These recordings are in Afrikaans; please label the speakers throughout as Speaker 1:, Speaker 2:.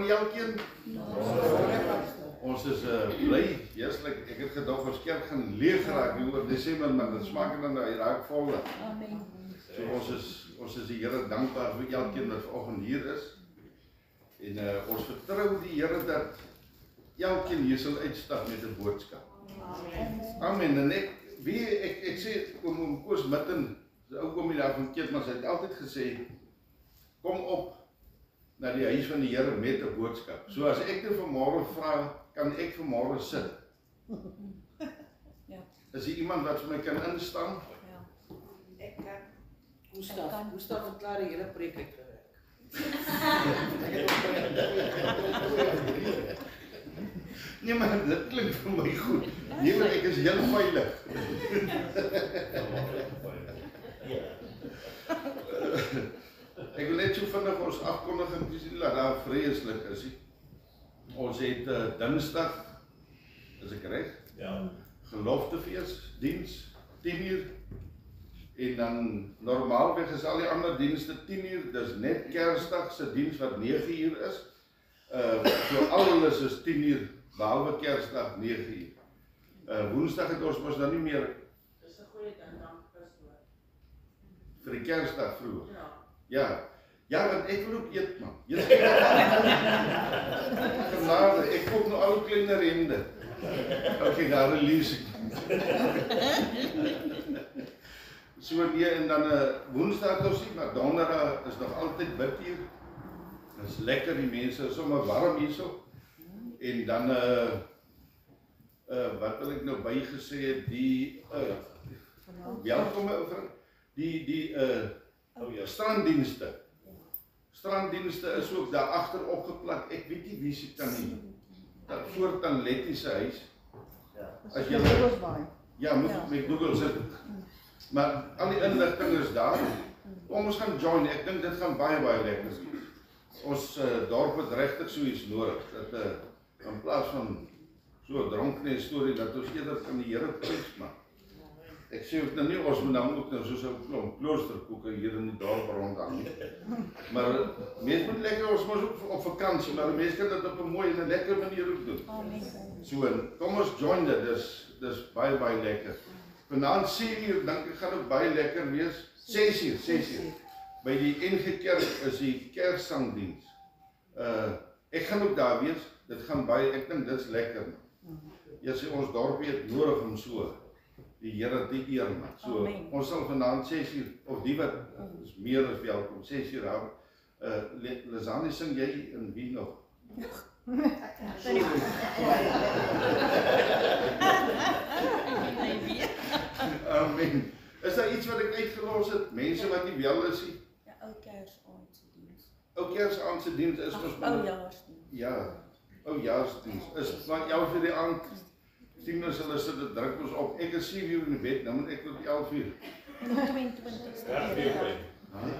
Speaker 1: van elkeen? Ons is bly, eerslik, ek het gedog ons kerk gaan leeg raak hier oor Desember, maar dit smaak dan hy raak vol.
Speaker 2: Amen.
Speaker 1: So ons is die Here dankbaar vir elkeen wat vanoggend hier is. En ons vertrou die Here dat elkeen hier sal uitstap met 'n boodskap. Amen. En ek sê oom Koos Mitten, die ou oomie daar van Keetmans, het altyd gesê, kom op na die huis van die Here met 'n boodskap. So as ek dit vanmôre vra, kan ek vanmôre sit.
Speaker 2: Ja.
Speaker 1: Is daar iemand wat vir my kan instaan?
Speaker 2: Ja.
Speaker 3: Ek kan.
Speaker 4: Gustav verklaar die hele preek uitgewerk.
Speaker 1: Nee, maar dit klink vir my goed. Nee, maar ek is heel veilig. Ek wil net so vinnig ons afkondiging sê dat daar vreeslik is. Ons het Dinsdag, is ek reg?
Speaker 5: Ja.
Speaker 1: Geloftefees, diens, 10:00. En dan normaalweg is al die ander dienste 10:00, dis net Kersdag se diens wat 9:00 is. So alles is 10:00, behalwe Kersdag 9:00. Woensdag het ons mos nou nie meer.
Speaker 3: Dis 'n goeie ding dan pastoor.
Speaker 1: Vir die Kersdag vroeg.
Speaker 3: Ja.
Speaker 1: Ja, want ek wil ook eet man. Genade, ek koop nou al kleiner hemde. Okay, daar release ek. So nee, en dan Woensdag het ons nie, maar Donderdag is nog altyd bid hier. Dit is lekker, die mense is sommer warm hierso. En dan wat wil ek nou bygesê het, die welkom ou vriend, die stranddienste. Stranddienste is ook daar agter opgeplak. Ek weet nie wie se kan nie. Dat voor Tanletty se huis. As jy ja, moet met Google sit. Maar al die inligting is daar. Kom ons gaan join. Ek dink dit gaan baie lekker wees. Ons dorp het regtig so iets nodig dat in plaas van so 'n dronkne storie dat ons eerder kan die Here prys maak. Ek sê ook nou nie ons moet dan ook nou soos 'n klomp kloosterkoeke hier in die dorp rondhang nie. Maar mense moet lekker, ons moet ook op vakansie, maar mense kan dit op 'n mooi en 'n lekker manier ook doen. So kom ons join dit. Dis baie lekker. Vanaand 7:00 dink ek gaan ook baie lekker wees. 6:00. By die NG Kerk is die Kerssangdiens. Ek gaan ook daar wees. Dit gaan baie, ek dink dit's lekker. Jy sê ons dorpie het nodig om so die Here te eer maak. So
Speaker 2: Amen.
Speaker 1: ons sal vanaand 6:00 of die wat is meer as welkom 6:00 daar. Lizanie, sing jy en wie nog? Amen. Is daar iets wat ek uitgelos het? Mense wat nie wel is nie?
Speaker 2: Ja, ou Kersaand se diens.
Speaker 1: Ou Kersaand se diens is ons
Speaker 2: Oujaarsdiens.
Speaker 1: Ja, oujaarsdiens. Is van 11:00 die aand. Tieners hulle sit dit druk ons op. Ek is 7:00 in die bed, nou moet ek tot 11:00.
Speaker 2: En die 22ste.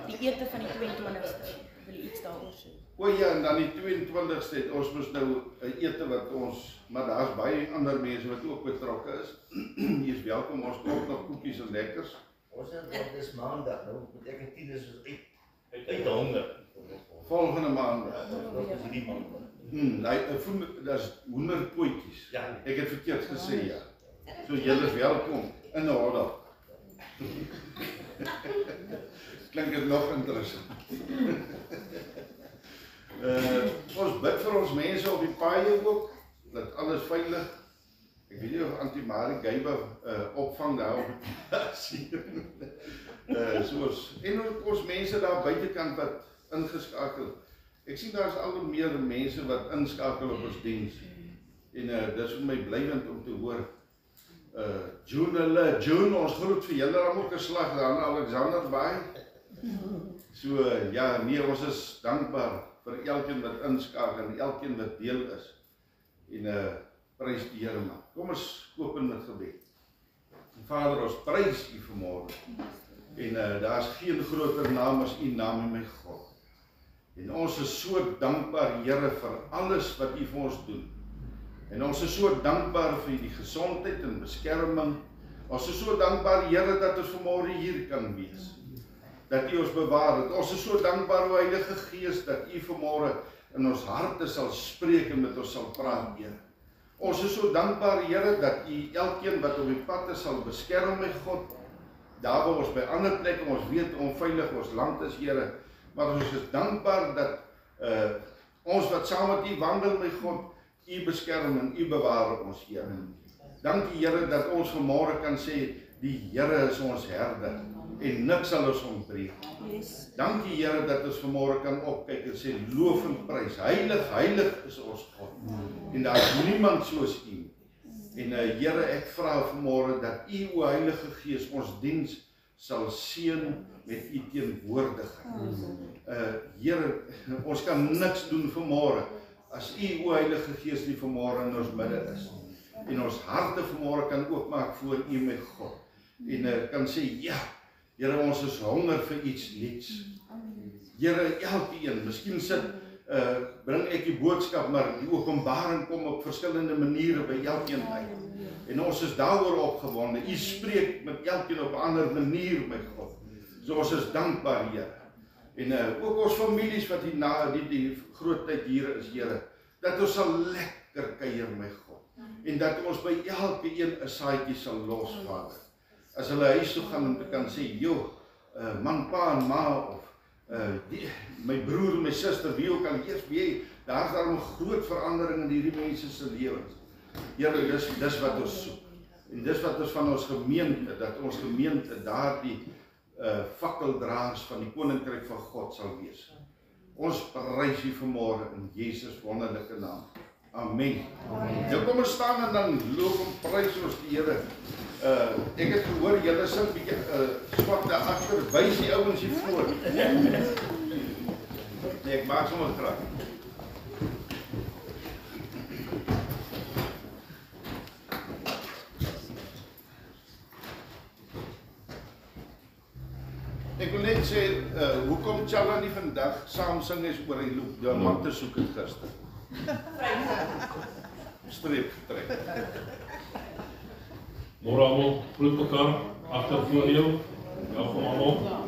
Speaker 2: Die ete van die 22ste. Wil jy iets daaroor sê?
Speaker 1: O ja, en dan die 22ste het ons mos nou 'n ete wat ons, maar daar's baie ander mense wat ook betrokke is. Jy is welkom, ons koop nog koekies en lekkers.
Speaker 5: Ons het dis maandag, nou moet ek en Tinus uit honger.
Speaker 1: Volgende maand.
Speaker 5: Dit is hierdie maand.
Speaker 1: Daar's hoenderpotjies.
Speaker 5: Ja.
Speaker 1: Ek het verkeerd gesê ja. So julle is welkom in 'n hotdog. Klink dit nog interessant. Ons bid vir ons mense op die paaie ook, dat alles veilig. Ek weet nie of Auntie Marie Geybe opvang daar op die plaas. En ook ons mense daar buitekant wat ingeskakel. Ek sien daar's al hoe meer mense wat inskakel op ons diens. En dis vir my blywend om te hoor. June, ons groet vir julle dan ook 'n slag daar in Alexanderbaai. So ja, nee, ons is dankbaar vir elkeen wat inskakel en elkeen wat deel is. En prys die Here maar. Kom ons open met gebed. Vader, ons prys U vanmôre. En daar's geen groter naam as U naam, my God. En ons is so dankbaar, Here, vir alles wat U vir ons doen. En ons is so dankbaar vir die gesondheid en beskerming. Ons is so dankbaar, Here, dat ons vanmôre hier kan wees. Dat U ons bewaar het. Ons is so dankbaar, o Heilige Gees, dat U vanmôre in ons harte sal spreek en met ons sal praat, Here. Ons is so dankbaar, Here, dat U elkeen wat op die pad is sal beskerm, my God. Daar waar ons by ander plekke, ons weet onveilig ons land is, Here, maar ons is dankbaar dat ons wat saam met U wandel, my God, U beskerm en U bewaar ons, Here. Dankie, Here, dat ons vanmôre kan sê, die Here is ons herder en niks sal ons ontbreek.
Speaker 2: Yes.
Speaker 1: Dankie, Here, dat ons vanmôre kan opkyk en sê, loof en prys, heilig, heilig is ons God. En daar is niemand soos U. En Here, ek vra vanmôre dat U, o Heilige Gees, ons diens sal seën met U teenwoordigheid. Here, ons kan niks doen vanmôre as U, o Heilige Gees, nie vanmôre in ons midde is. En ons harte vanmôre kan oopmaak voor U, my God. En kan sê, ja, Here, ons is honger vir iets nuuts. Here, elkeen, miskien bring ek die boodskap, maar die openbaring kom op verskillende maniere by elkeen uit. En ons is daaroor opgewonde. U spreek met elkeen op 'n ander manier, my God. So ons is dankbaar, Here. En ook ons families wat hier na die groot tyd hier is, Here, dat ons sal lekker kuier, my God. En dat ons by elke een 'n saadjie sal los, Vader. As hulle huis toe gaan om te kan sê, joh, man, pa en ma, of my broer, my suster, wie ook al eers weet, daar is daar 'n groot verandering in hierdie mense se lewens. Here, dis wat ons soek. En dis wat ons van ons gemeente, dat ons gemeente daardie fakkeldraers van die koninkryk van God sal wees. Ons prys U vanmôre in Jesus wonderlike naam. Amen. Nou kom ons staan en dan loof en prys ons die Here. Ek het gehoor julle sing bietjie swak daar agter, wys die ouens hier voor. Nee, ek maak sommer graag. Ek wil net sê, hoekom Challa nie vandag saam sing is oor die diamante soek het gister. Streep getrek.
Speaker 6: Môre almal, groet mekaar agter voor jou. Welkom almal.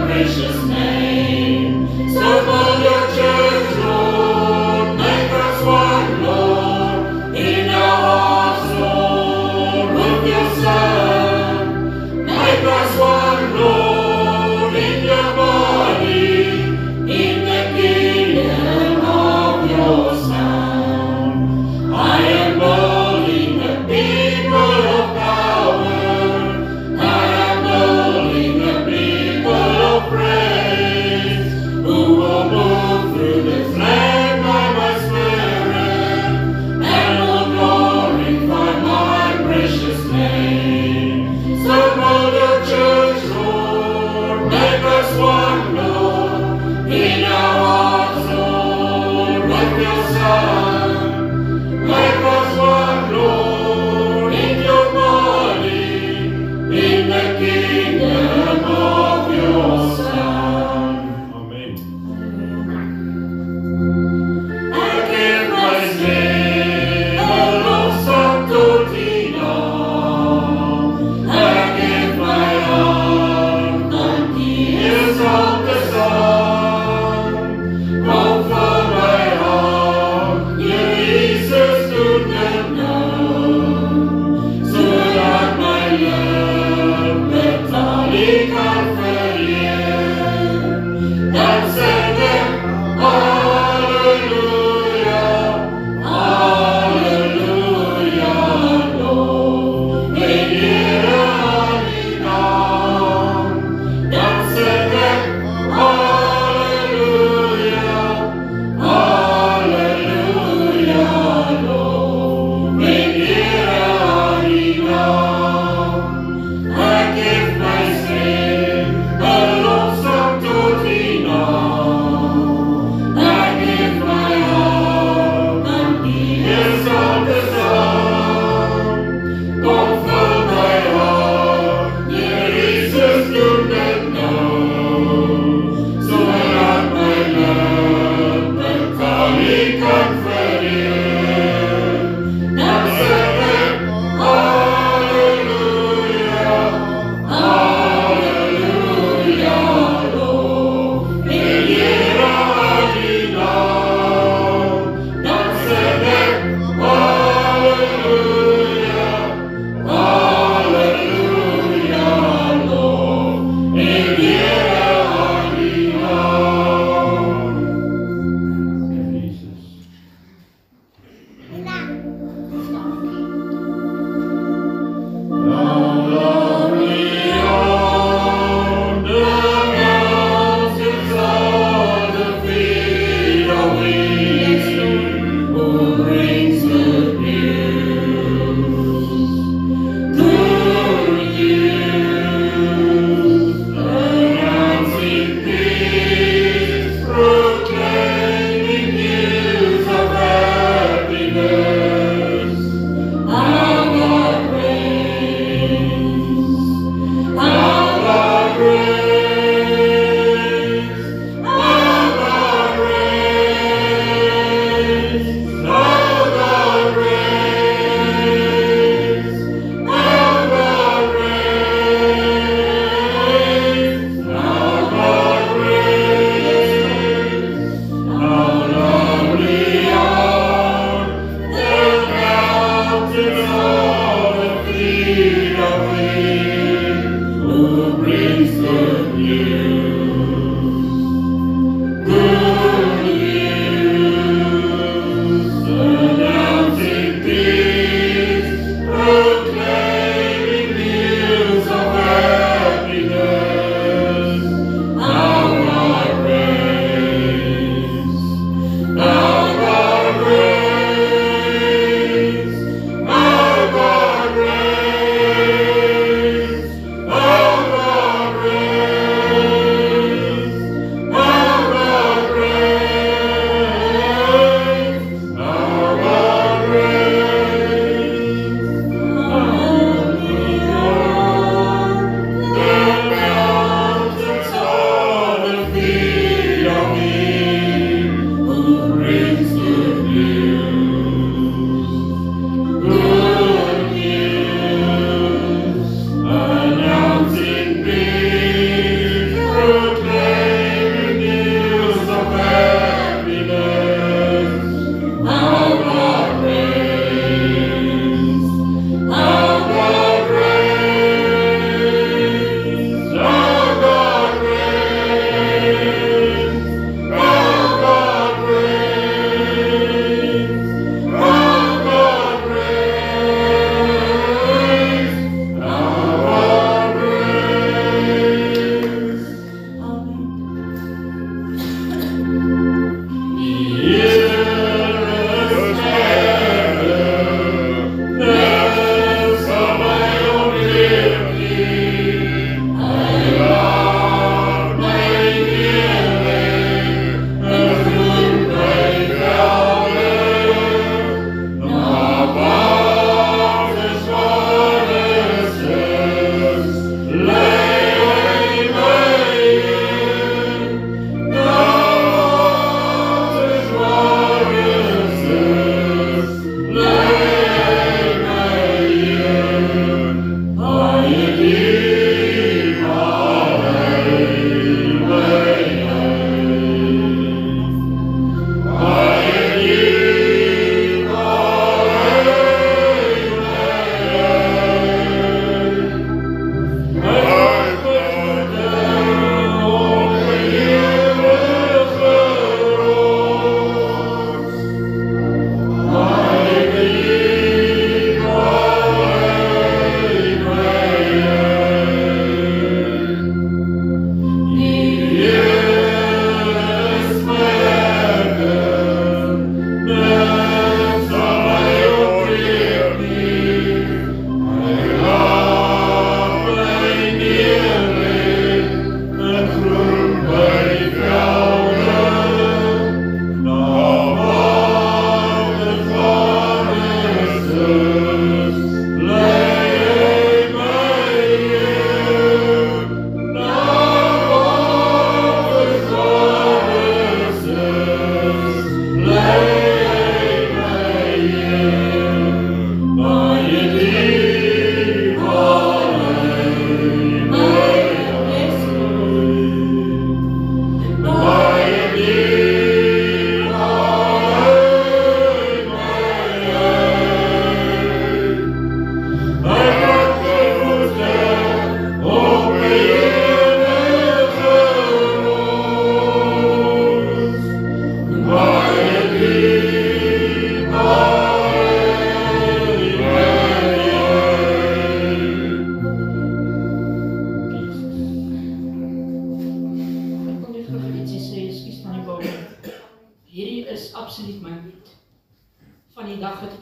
Speaker 7: Precious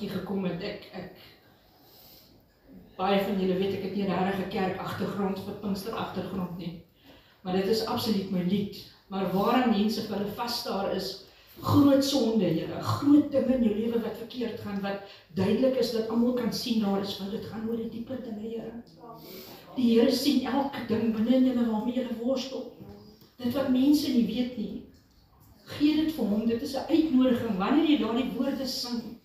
Speaker 7: bietjie gekom het, baie van julle weet ek het nie regtig 'n kerk agtergrond vir Pinkster agtergrond nie. Maar dit is absoluut my lied. Maar waaraan mense vir hulle vasstaar is groot sonde, Here, groot dinge in jou lewe wat verkeerd gaan, wat duidelik is dat almal kan sien daar is, want dit gaan oor die dieper dinge, Here. Die Here sien elke ding binne in julle waarmee julle worstel. Dit wat mense nie weet nie. Gee dit vir hom, dit is 'n uitnodiging, wanneer jy daardie woorde sing.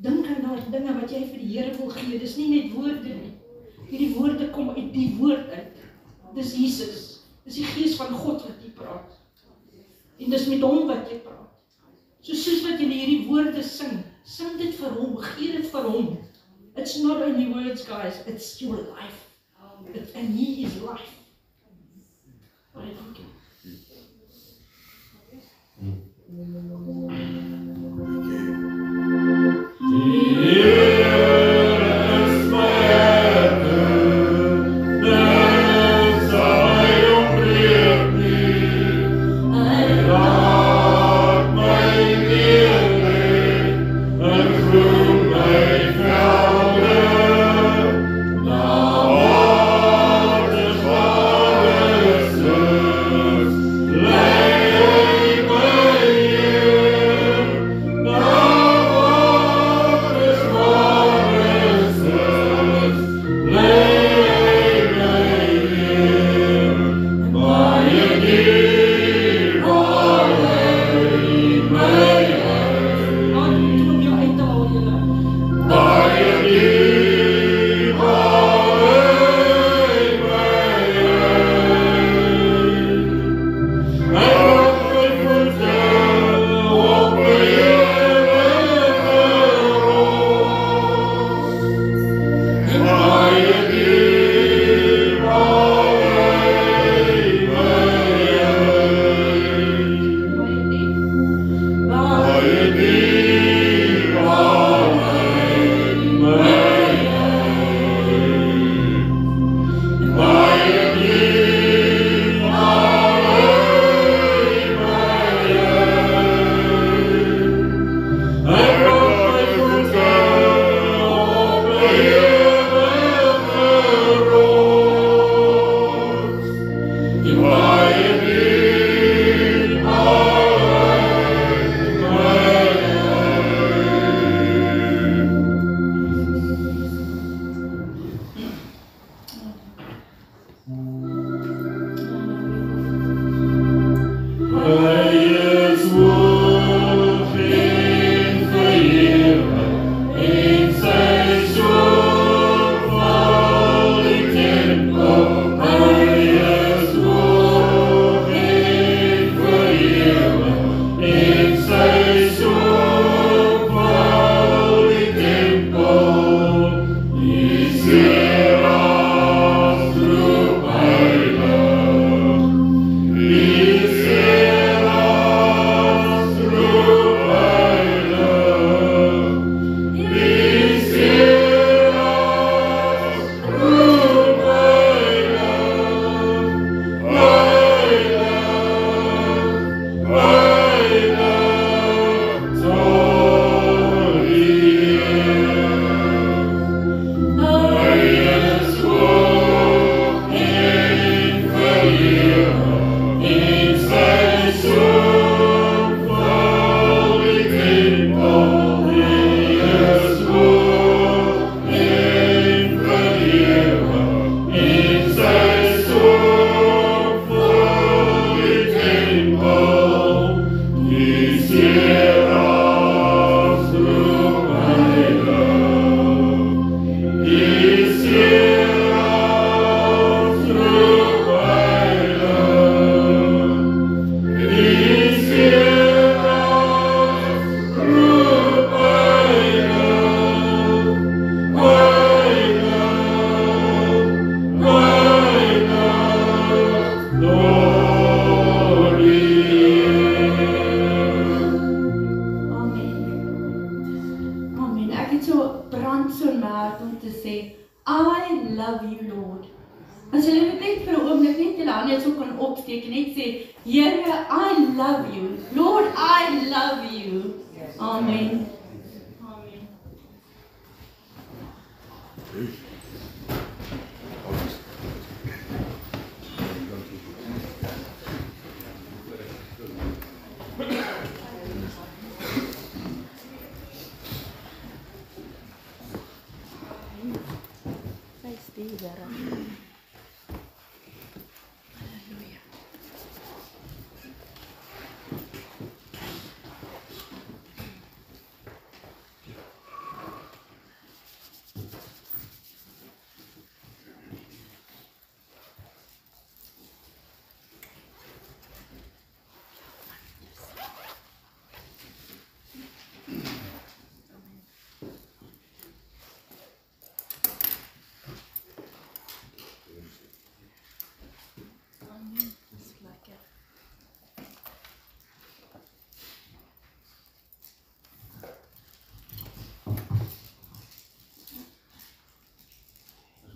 Speaker 7: Dink aan daardie dinge wat jy vir die Here wil gee, dis nie net woorde nie. Hierdie woorde kom uit die woord uit. Dis Jesus, dis die Gees van God wat jy praat. En dis met hom wat jy praat. Soos wat jy hierdie woorde sing dit vir hom, gee dit vir hom. It's not only words, guys, it's your life. And he is life. What do you think?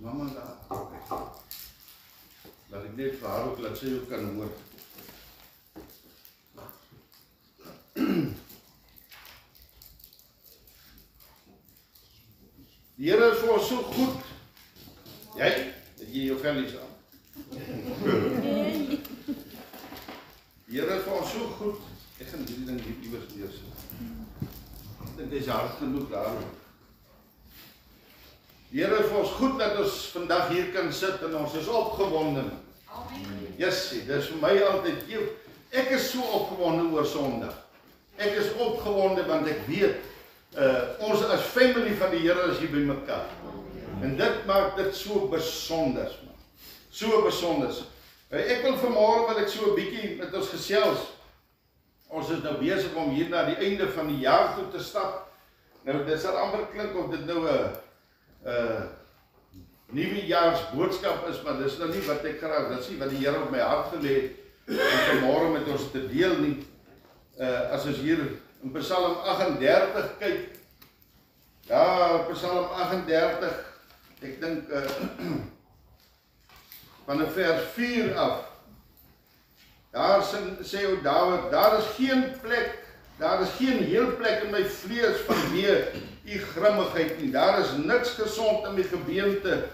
Speaker 1: Mama daar. Laat ek net vir haar ook laat sy ook kan hoor. Die Here is vir ons so goed. Jy, het jy jou vellies aan? Die Here is vir ons so goed. Ek gaan hierdie ding hier iewers neersit. Ek dink dit is hard genoeg daar. Die Here is vir ons goed dat ons vandag hier kan sit en ons is opgewonde. Amen. Yes, dit is vir my altyd heel. Ek is so opgewonde oor Sondag. Ek is opgewonde want ek weet ons as family van die Here is hier by mekaar. En dit maak dit so besonder, man. So besonder. Ek wil vanmôre wil ek so 'n bietjie met ons gesels. Ons is nou besig om hier na die einde van die jaar toe te stap. Nou dit sal amper klink of dit nou 'n nuwejaarsboodskap is, maar dis nou nie wat ek graag wil sê wat die Here op my hart gelê het om vanmôre met ons te deel nie. As ons hier in Psalm 38 kyk. Ja, Psalm 38. Ek dink van vers 4 af. Daar sê ou Dawid, daar is geen plek, daar is geen heel plek in my vlees vanweë u grimmigheid nie. Daar is niks gesond in my gebeente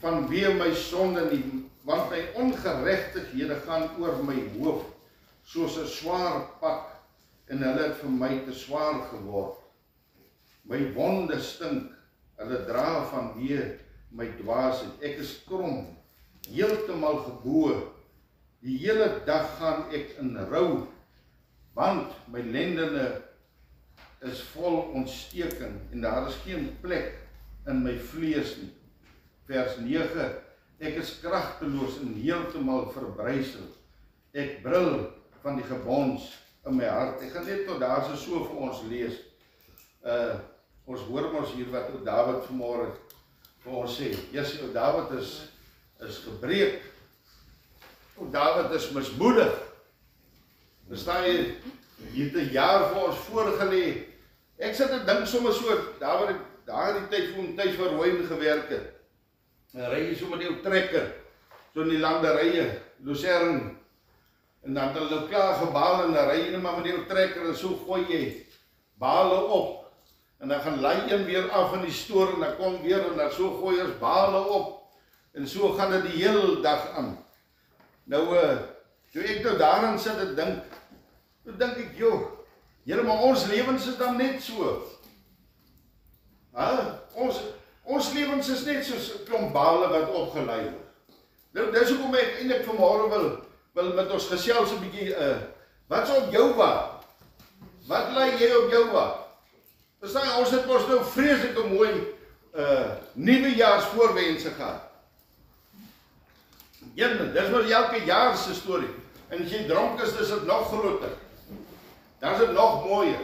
Speaker 1: vanweë my sonde nie, want my ongeregtighede gaan oor my hoof soos 'n swaar pak en hulle het vir my te swaar geword. My wonde stink, hulle dra vanweë my dwaasheid. Ek is krom, heeltemal geboe. Die hele dag gaan ek in rou, want my lendene is vol ontsteking en daar is geen plek in my vlees nie. Vers 9, ek is kragteloos en heeltemal verbrysel. Ek brul van die gebons in my hart. Ek gaan net tot daar so vir ons lees. Ons hoor mos hier wat ou Dawid vanmôre vir ons sê. Jesus, ou Dawid is gebreek. Ou Dawid is mismoedig. Verstaan jy? Hier het 'n jaar vir ons voorgelê. Ek sit en dink sommer so, Dawid het daardie tyd vir hom tuis vir Rooien gewerk het. En ry jy so met jou trekker, so in die landerye, Lucerne. En dan het hulle nou klaar gebaal en dan ry jy net maar met jou trekker en so gooi jy bale op. En dan gaan lei een weer af in die stoor en dan kom weer en dan so gooi ons bale op. En so gaan dit die hele dag aan. Nou, toe ek nou daarin sit en dink, toe dink ek, joh, Here, maar ons lewens is dan net so. Ons lewens is net soos 'n klomp bale wat opgelei word. Nou, dis hoekom ek eintlik vanmôre wil met ons gesels 'n bietjie, wat's op jou wa? Wat lei jy op jou wa? Verstaan, ons het mos nou vreeslike mooi nuwejaarsvoorwense gehad. Dis maar elke jaar se storie. En as jy dronk is, is dit nog groter. Dan is dit nog mooier.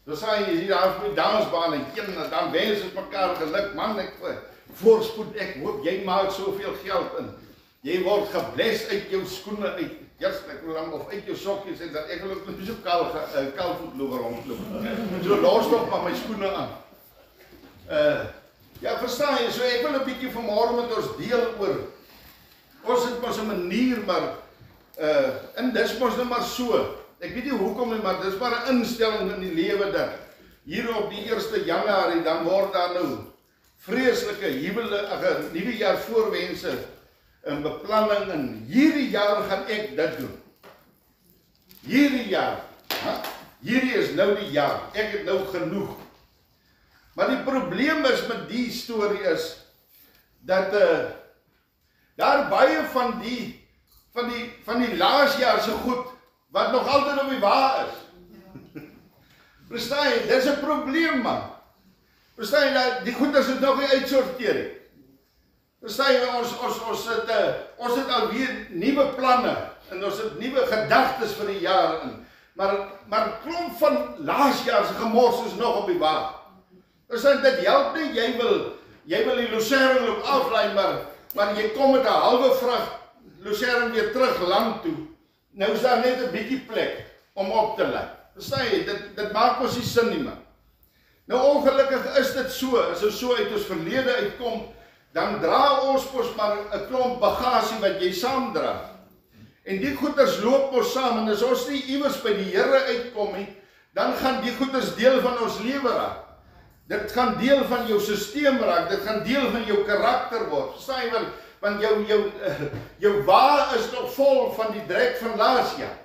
Speaker 1: Verstaan jy, hier daar op die dansbaan en dan wens ons mekaar geluk, man, ek voorspoed, ek hoop jy maak soveel geld in. Jy word gebless uit jou skoene uit. Ek wil dan of uit jou sokkies en dat ek wil ook so kaalvoetloper rondloop. So los tog maar my skoene aan. Ja, verstaan jy, so ek wil 'n bietjie vanmôre met ons deel oor. Ons het mos 'n manier, maar en dis mos nou maar so. Ek weet nie hoekom nie, maar dis maar 'n instelling in die lewe dat hier op die 1 Januarie dan word daar nou vreeslike nuwe jaar voorwense en beplanning en hierdie jaar gaan ek dit doen. Hierdie jaar, hierdie is nou die jaar, ek het nou genoeg. Maar die probleem is met die storie is, dat daar baie van die laasjaarse goed, wat nog altyd op die wa is. Verstaan jy, dit is 'n probleem man. Verstaan jy, die goeders het nog nie uitsorteer. Verstaan jy, ons het alweer nuwe planne, en ons het nuwe gedagtes vir die jaar in. Maar klomp van laasjaarse gemors is nog op die wa. Verstaan, dit help nie, jy wil die losering loop aflaai, maar jy kom met 'n halwe vrag losering weer terug land toe. Nou is daar net 'n bietjie plek om op te lê. Verstaan jy, dit maak ons nie sin nie man. Nou ongelukkig is dit so, as ons so uit ons verlede uitkom, dan dra ons mos maar 'n klomp bagasie wat jy saamdra. En die goeders loop ons saam, en as ons nie iewers by die Here uitkom nie, dan gaan die goeders deel van ons lewe raak. Dit gaan deel van jou stelsel raak, dit gaan deel van jou karakter word. Verstaan jy, want jou wa is nog vol van die drek van laas jaar.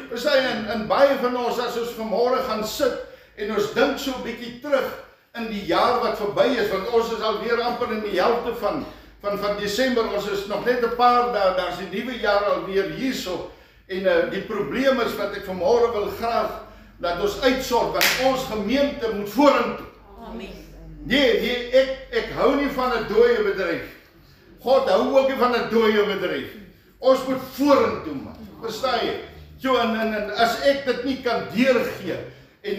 Speaker 1: Verstaan jy, en baie van ons, as ons vanmôre gaan sit, en ons dink so 'n bietjie terug in die jaar wat verby is, want ons is alweer amper in die helfte van Desember, ons is nog net 'n paar dae, daar is die nuwe jaar alweer hierso, en die probleem is wat ek vanmôre wil graag laat ons uitsort, want ons gemeente moet vorentoe.
Speaker 2: Amen.
Speaker 1: Nee, ek hou nie van 'n dooie bedryf. God hou ook nie van 'n dooie bedryf. Ons moet vorentoe man, verstaan jy? So, en as ek dit nie kan deurgee, en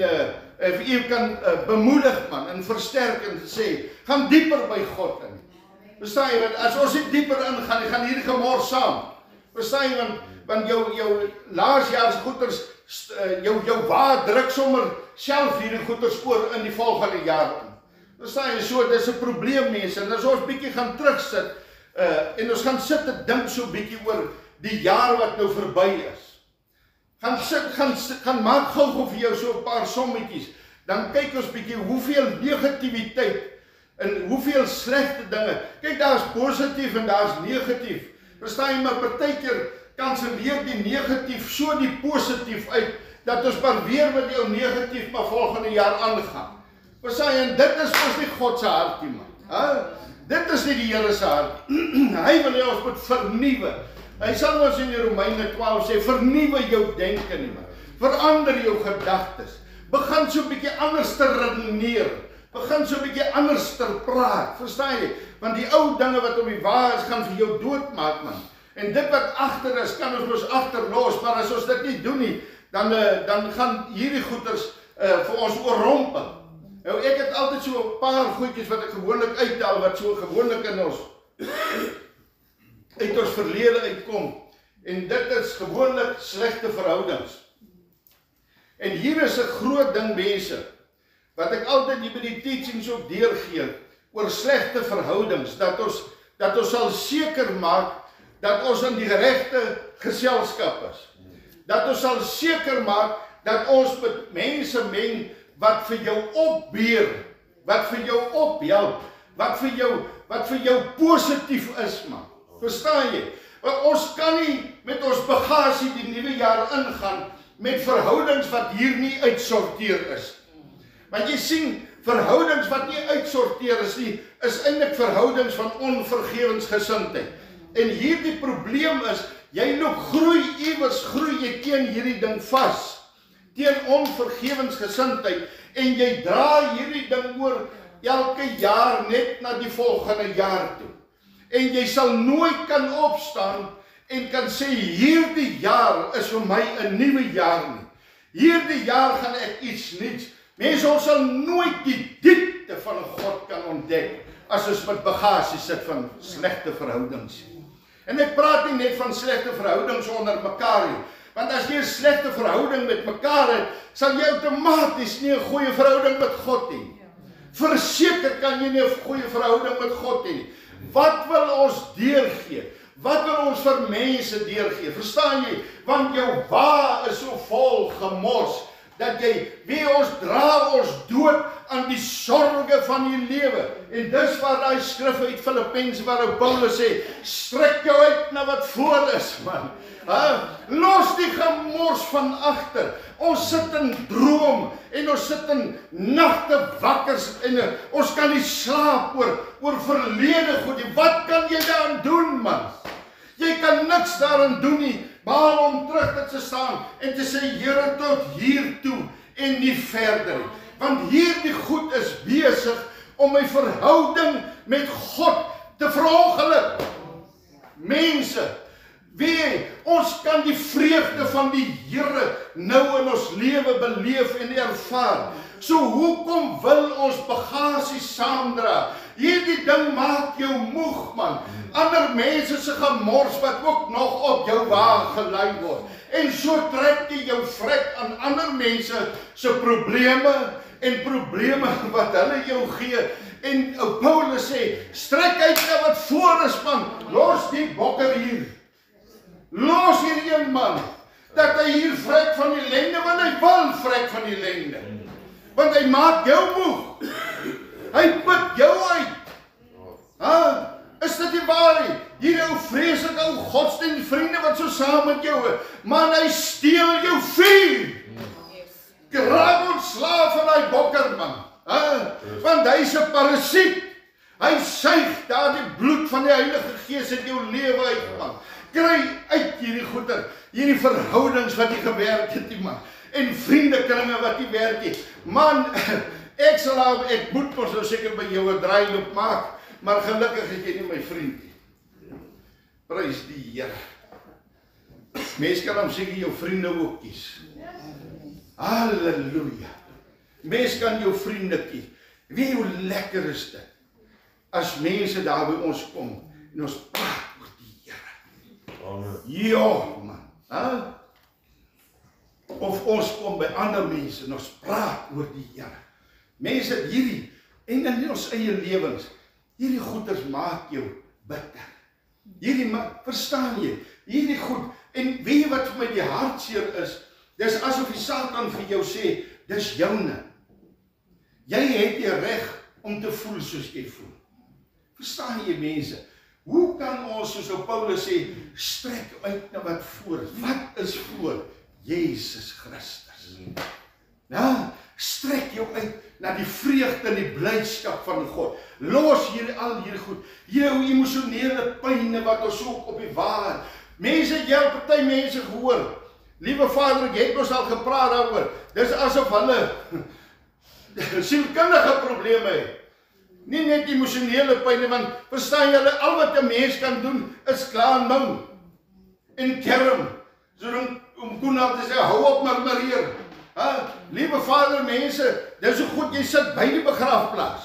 Speaker 1: vir u kan bemoedig man, en versterk en sê, gaan dieper by God in. Verstaan jy, want as ons nie dieper ingaan, gaan hierdie gemors saam. Verstaan jy, want jou laasjaars goeders, jou wa druk sommer self hierdie goeders oor in die volgende jaar in. Verstaan jy, so dis 'n probleem mense, en as ons bietjie gaan terugsit, en ons gaan sit en dink so bietjie oor die jaar wat nou verby is. Gaan maak gou vir jou so 'n paar sommetjies, dan kyk ons bietjie hoeveel negativiteit en hoeveel slegte dinge. Kyk, daar's positief en daar's negatief. Verstaan jy, maar partykeer kanselleer die negatief so die positief uit, dat ons maar weer met die ou negatief maar volgende jaar aangaan. Verstaan jy, en dit is ons nie God se hart nie man. Dit is nie die Here se hart. Hy wil hê ons moet vernuwe. Hy sal ons in Romeine 12 sê, vernuwe jou denke nie man. Verander jou gedagtes. Begin so 'n bietjie anders te redeneer. Begin so 'n bietjie anders te praat. Verstaan jy? Want die ou dinge wat op die wa is, gaan vir jou doodmaak man. En dit wat agter is, kan ons mos agterlos, maar as ons dit nie doen nie, dan gaan hierdie goeders vir ons oorrompel. Nou ek het altyd so 'n paar goedjies wat ek gewoonlik uithaal, wat so gewoonlik in ons uit ons verlede uitkom. En dit is gewoonlik slegte verhoudings. En hier is 'n groot ding mense, wat ek altyd hier by die teachings ook deurgee, oor slegte verhoudings, dat ons sal seker maak, dat ons in die regte geselskap is. Dat ons sal seker maak, dat ons met mense meng, wat vir jou opbeer, wat vir jou ophelp, wat vir jou positief is man. Verstaan jy? Want ons kan nie met ons bagasie die nuwe jaar ingaan, met verhoudings wat hier nie uitsorteer is. Want jy sien, verhoudings wat nie uitsorteer is nie, is eintlik verhoudings van onvergewensgesindheid. En hierdie probleem is, jy loop groei jy teen hierdie ding vas, teen onvergewensgesindheid, en jy dra hierdie ding oor elke jaar net na die volgende jaar toe. En jy sal nooit kan opstaan en kan sê, hierdie jaar is vir my 'n nuwe jaar nie. Hierdie jaar gaan ek iets nuuts. Mense, ons sal nooit die diepte van God kan ontdek, as ons met bagasie sit van slegte verhoudings. En ek praat nie net van slegte verhoudings onder mekaar nie, want as jy 'n slegte verhouding met mekaar het, sal jy outomaties nie 'n goeie verhouding met God hê. Verseker kan jy nie 'n goeie verhouding met God hê. Wat wil ons deurgee? Wat wil ons vir mense deurgee? Verstaan jy? Want jou wa is so vol gemors, dat jy, ons dra ons dood aan die sorge van die lewe. En dis waar daai skrif uit Filippense waar Paulus sê, strek jou uit na wat voor is, man. Los die gemors van agter. Ons sit in droom en ons sit in nagte wakkers en ons kan nie slaap oor verlede goed nie. Wat kan jy daaraan doen, man? Jy kan niks daaraan doen nie, behalwe om terug te staan en te sê, Here, tot hier toe en nie verder nie. Want hierdie goed is besig om my verhouding met God te verongeluk. Mense, ons kan die vreugde van die Here nou in ons lewe beleef en ervaar. So hoekom wil ons bagasie saamdra? Hierdie ding maak jou moeg, man. Ander mense se gemors wat ook nog op jou wa gelei word. En so trek jy jou vrek aan ander mense se probleme en probleme wat hulle jou gee. En Paulus sê, strek uit na wat voor is, man. Los die bokker hier. Los hierdie een man, dat hy hier vrek van die ellende, want hy wil vrek van die ellende. Want hy maak jou moeg. Hy put jou uit. Is dit nie waar nie? Hier ou vreeslike ou godsdienstvriende wat so saam met jou, man, hy steel jou vuur. Raak ontslaaf van hy bokker, man. Want hy is 'n parasiet. Hy suig daar die bloed van die Heilige Gees in jou lewe uit, man. Kry uit hierdie goeder, hierdie verhoudings wat jy gewerk het, man. En vriendekringe wat jy werk het. Man, ek moet mos nou seker by jou 'n draailoop maak, maar gelukkig het jy nie my vriend nie. Prys die Here. Mens kan hom seker jou vriende ook kies. Halleluja. Mens kan jou vriende kies. Wie hoe lekker is dit, as mense daar by ons kom, en ons praat oor die Here. Ja, man. Of ons kom by ander mense, en ons praat oor die Here. Mense, hierdie, en in ons eie lewens, hierdie goeders maak jou bitter. Verstaan jy? Hierdie goed, en weet jy wat vir my die hartseer is? Dis asof die Satan vir jou sê, dis joune. Jy het die reg om te voel soos jy voel. Verstaan jy, mense? Hoe kan ons, soos Paulus sê, strek uit na wat voor is? Wat is voor? Jesus Christus. Ja, strek jou uit na die vreugde en die blydskap van God. Los al hierdie goed, hierdie emosionele pyne wat ons ook op die waar. Mense, jy het party mense gehoor. Liewe Vader, ek het ons al gepraat daaroor. Dis asof hulle sielkundige probleme het. Nie net emosionele pyne, want verstaan julle, al wat 'n mens kan doen, is klaar en mou. En kerm. So om Koenraad te sê, hou op murmureer. Liewe Vader, mense, dis so goed jy sit by die begrafplaas.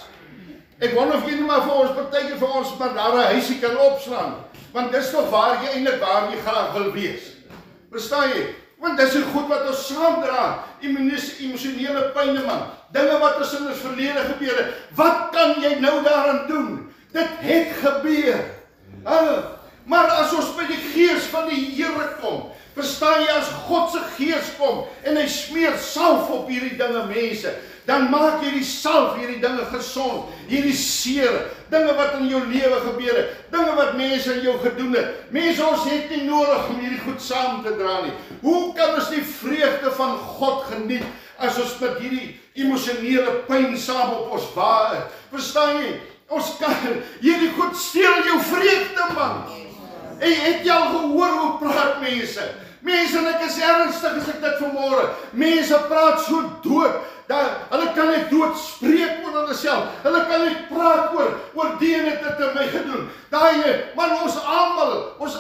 Speaker 1: Ek wonder of jy nie maar vir ons partykeer vir ons maar daar 'n huisie kan opslaan. Want dis toch waar jy eintlik waar jy graag wil wees. Verstaan jy? Want dis die goed wat ons saamdra, emosionele pyne, man. Dinge wat ons in ons verlede gebeur het. Wat kan jy nou daaraan doen? Dit het gebeur. Maar as ons by die Gees van die Here kom, verstaan jy, as God se Gees kom en hy smeer salf op hierdie dinge, mense, dan maak jy die salf hierdie dinge gesond, hierdie seer, dinge wat in jou lewe gebeur het, dinge wat mense in jou gedoen het. Mense, ons het nie nodig om hierdie goed saam te dra nie. Hoe kan ons die vreugde van God geniet as ons met hierdie emosionele pyn saam op ons wa is? Verstaan jy? Ons kan hierdie goed steel jou vreugde, man. En het jy al gehoor hoe praat mense? Mense, en ek is ernstig as ek dit vanmôre. Mense praat so dood. Hulle kan net dood spreek oor hulle self. Hulle kan net praat oor die en dit het my gedoen. Maar ons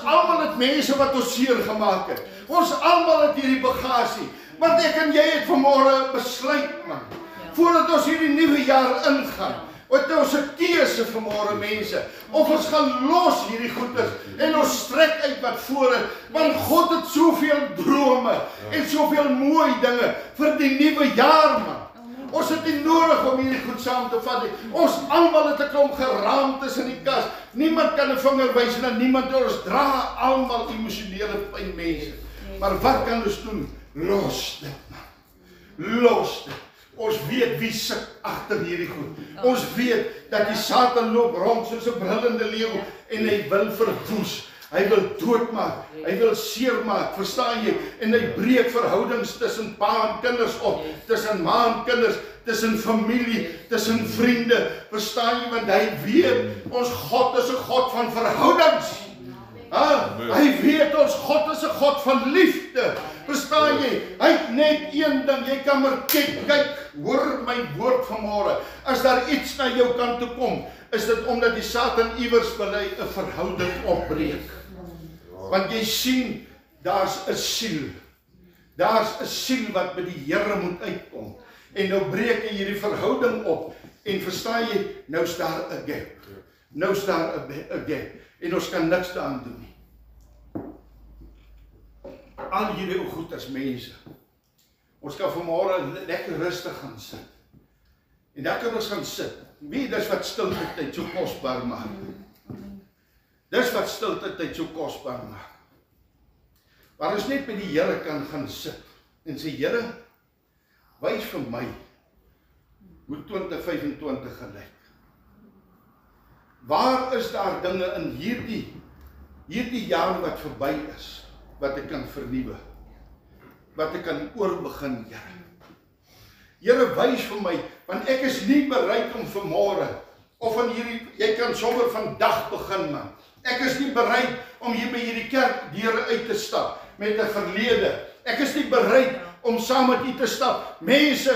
Speaker 1: almal het mense wat ons seer gemaak het. Ons almal het hierdie bagasie. Want ek en jy het vanmôre besluit, man. Voordat ons hierdie nuwe jaar ingaan. Wat ons 'n keuse vanmôre, mense, of ons gaan los hierdie goeders en ons strek uit wat voor is, want God het soveel drome en soveel mooi dinge vir die nuwe jaar, man. Ons het nie nodig om hierdie goed saam te vat nie. Ons almal het 'n klomp geraamtes in die kas. Niemand kan 'n vinger wys na niemand. Ons dra almal emosionele pyn, mense. Maar wat kan ons doen? Los dit, man. los dit. Ons weet wie sit agter hierdie goed. Ons weet dat die Satan loop rond soos 'n brullende leeu en hy wil verwoes. Hy wil doodmaak, hy wil seermaak, verstaan jy? En hy breek verhoudings tussen pa en kinders op, tussen ma en kinders, tussen familie, tussen vriende, verstaan jy? Want hy weet, ons God is 'n God van verhoudings. Hy weet ons God is 'n God van liefde, verstaan jy? Hy het net een ding, jy kan maar kyk, hoor my woord vanmôre, as daar iets na jou kant toe kom, is dit omdat die Satan iewers wil hy 'n verhouding opbreek. Want jy sien, daar's 'n siel. Daar's 'n siel wat by die Here moet uitkom. En nou breek hy hierdie verhouding op. En verstaan jy, nou is daar 'n gap. Nou is daar 'n gap. En ons kan niks daaraan doen nie. Al hierdie ou goed as mense. Ons kan vanmôre lekker rustig gaan sit. En dan kan ons gaan sit. Wie dis wat stilte tyd so kosbaar maak. Dis wat stilte tyd so kosbaar maak. Waar ons net by die Here kan gaan sit en sê, Here, wys vir my hoe 2025 gelyk. Waar is daar dinge in hierdie jaar wat verby is, wat ek kan vernuwe, wat ek kan oorbegin, Here. Here, wys vir my, want ek is nie bereid om vanmôre, of van hierdie, jy kan sommer vandag begin, man. Ek is nie bereid om hier by hierdie kerkdeure uit te stap met 'n verlede. Ek is nie bereid om saam met u te stap. Mense,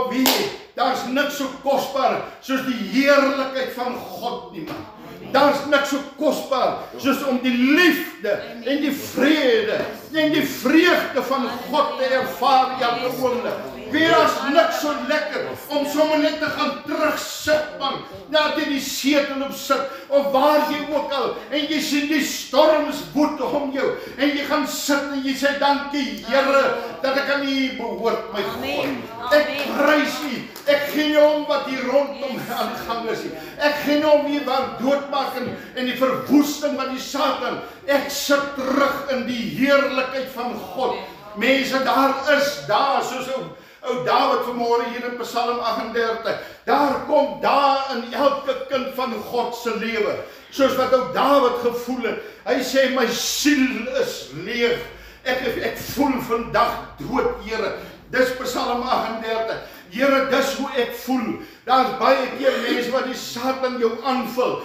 Speaker 1: wie, daar's niks so kosbaar soos die heerlikheid van God nie, man. Daar's niks so kosbaar soos om die liefde en die vrede en die vreugde van God te ervaar elke oomblik. Weer as niks so lekker om sommer net te gaan terugsit, man, nadat jy die setel op sit, of waar jy ook al, en jy sien die storms woed om jou, en jy gaan sit en jy sê, dankie Here, dat ek aan U behoort, my God. Ek prys U, ek gee nie om wat hier rondom aan die gang is nie. Ek gee nie om wie wat doodmaak en die verwoesting van die Satan. Ek sit terug in die heerlikheid van God. Mense, daar soos ou Dawid vanmôre hier in Psalm 38, daar kom daar in elke kind van God se lewe, soos wat ou Dawid gevoel het. Hy sê, my siel is leeg, ek voel vandag dood, Here. Dis Psalm 38, Here, dis hoe ek voel. Daar's baie keer mense wat die Satan jou aanval,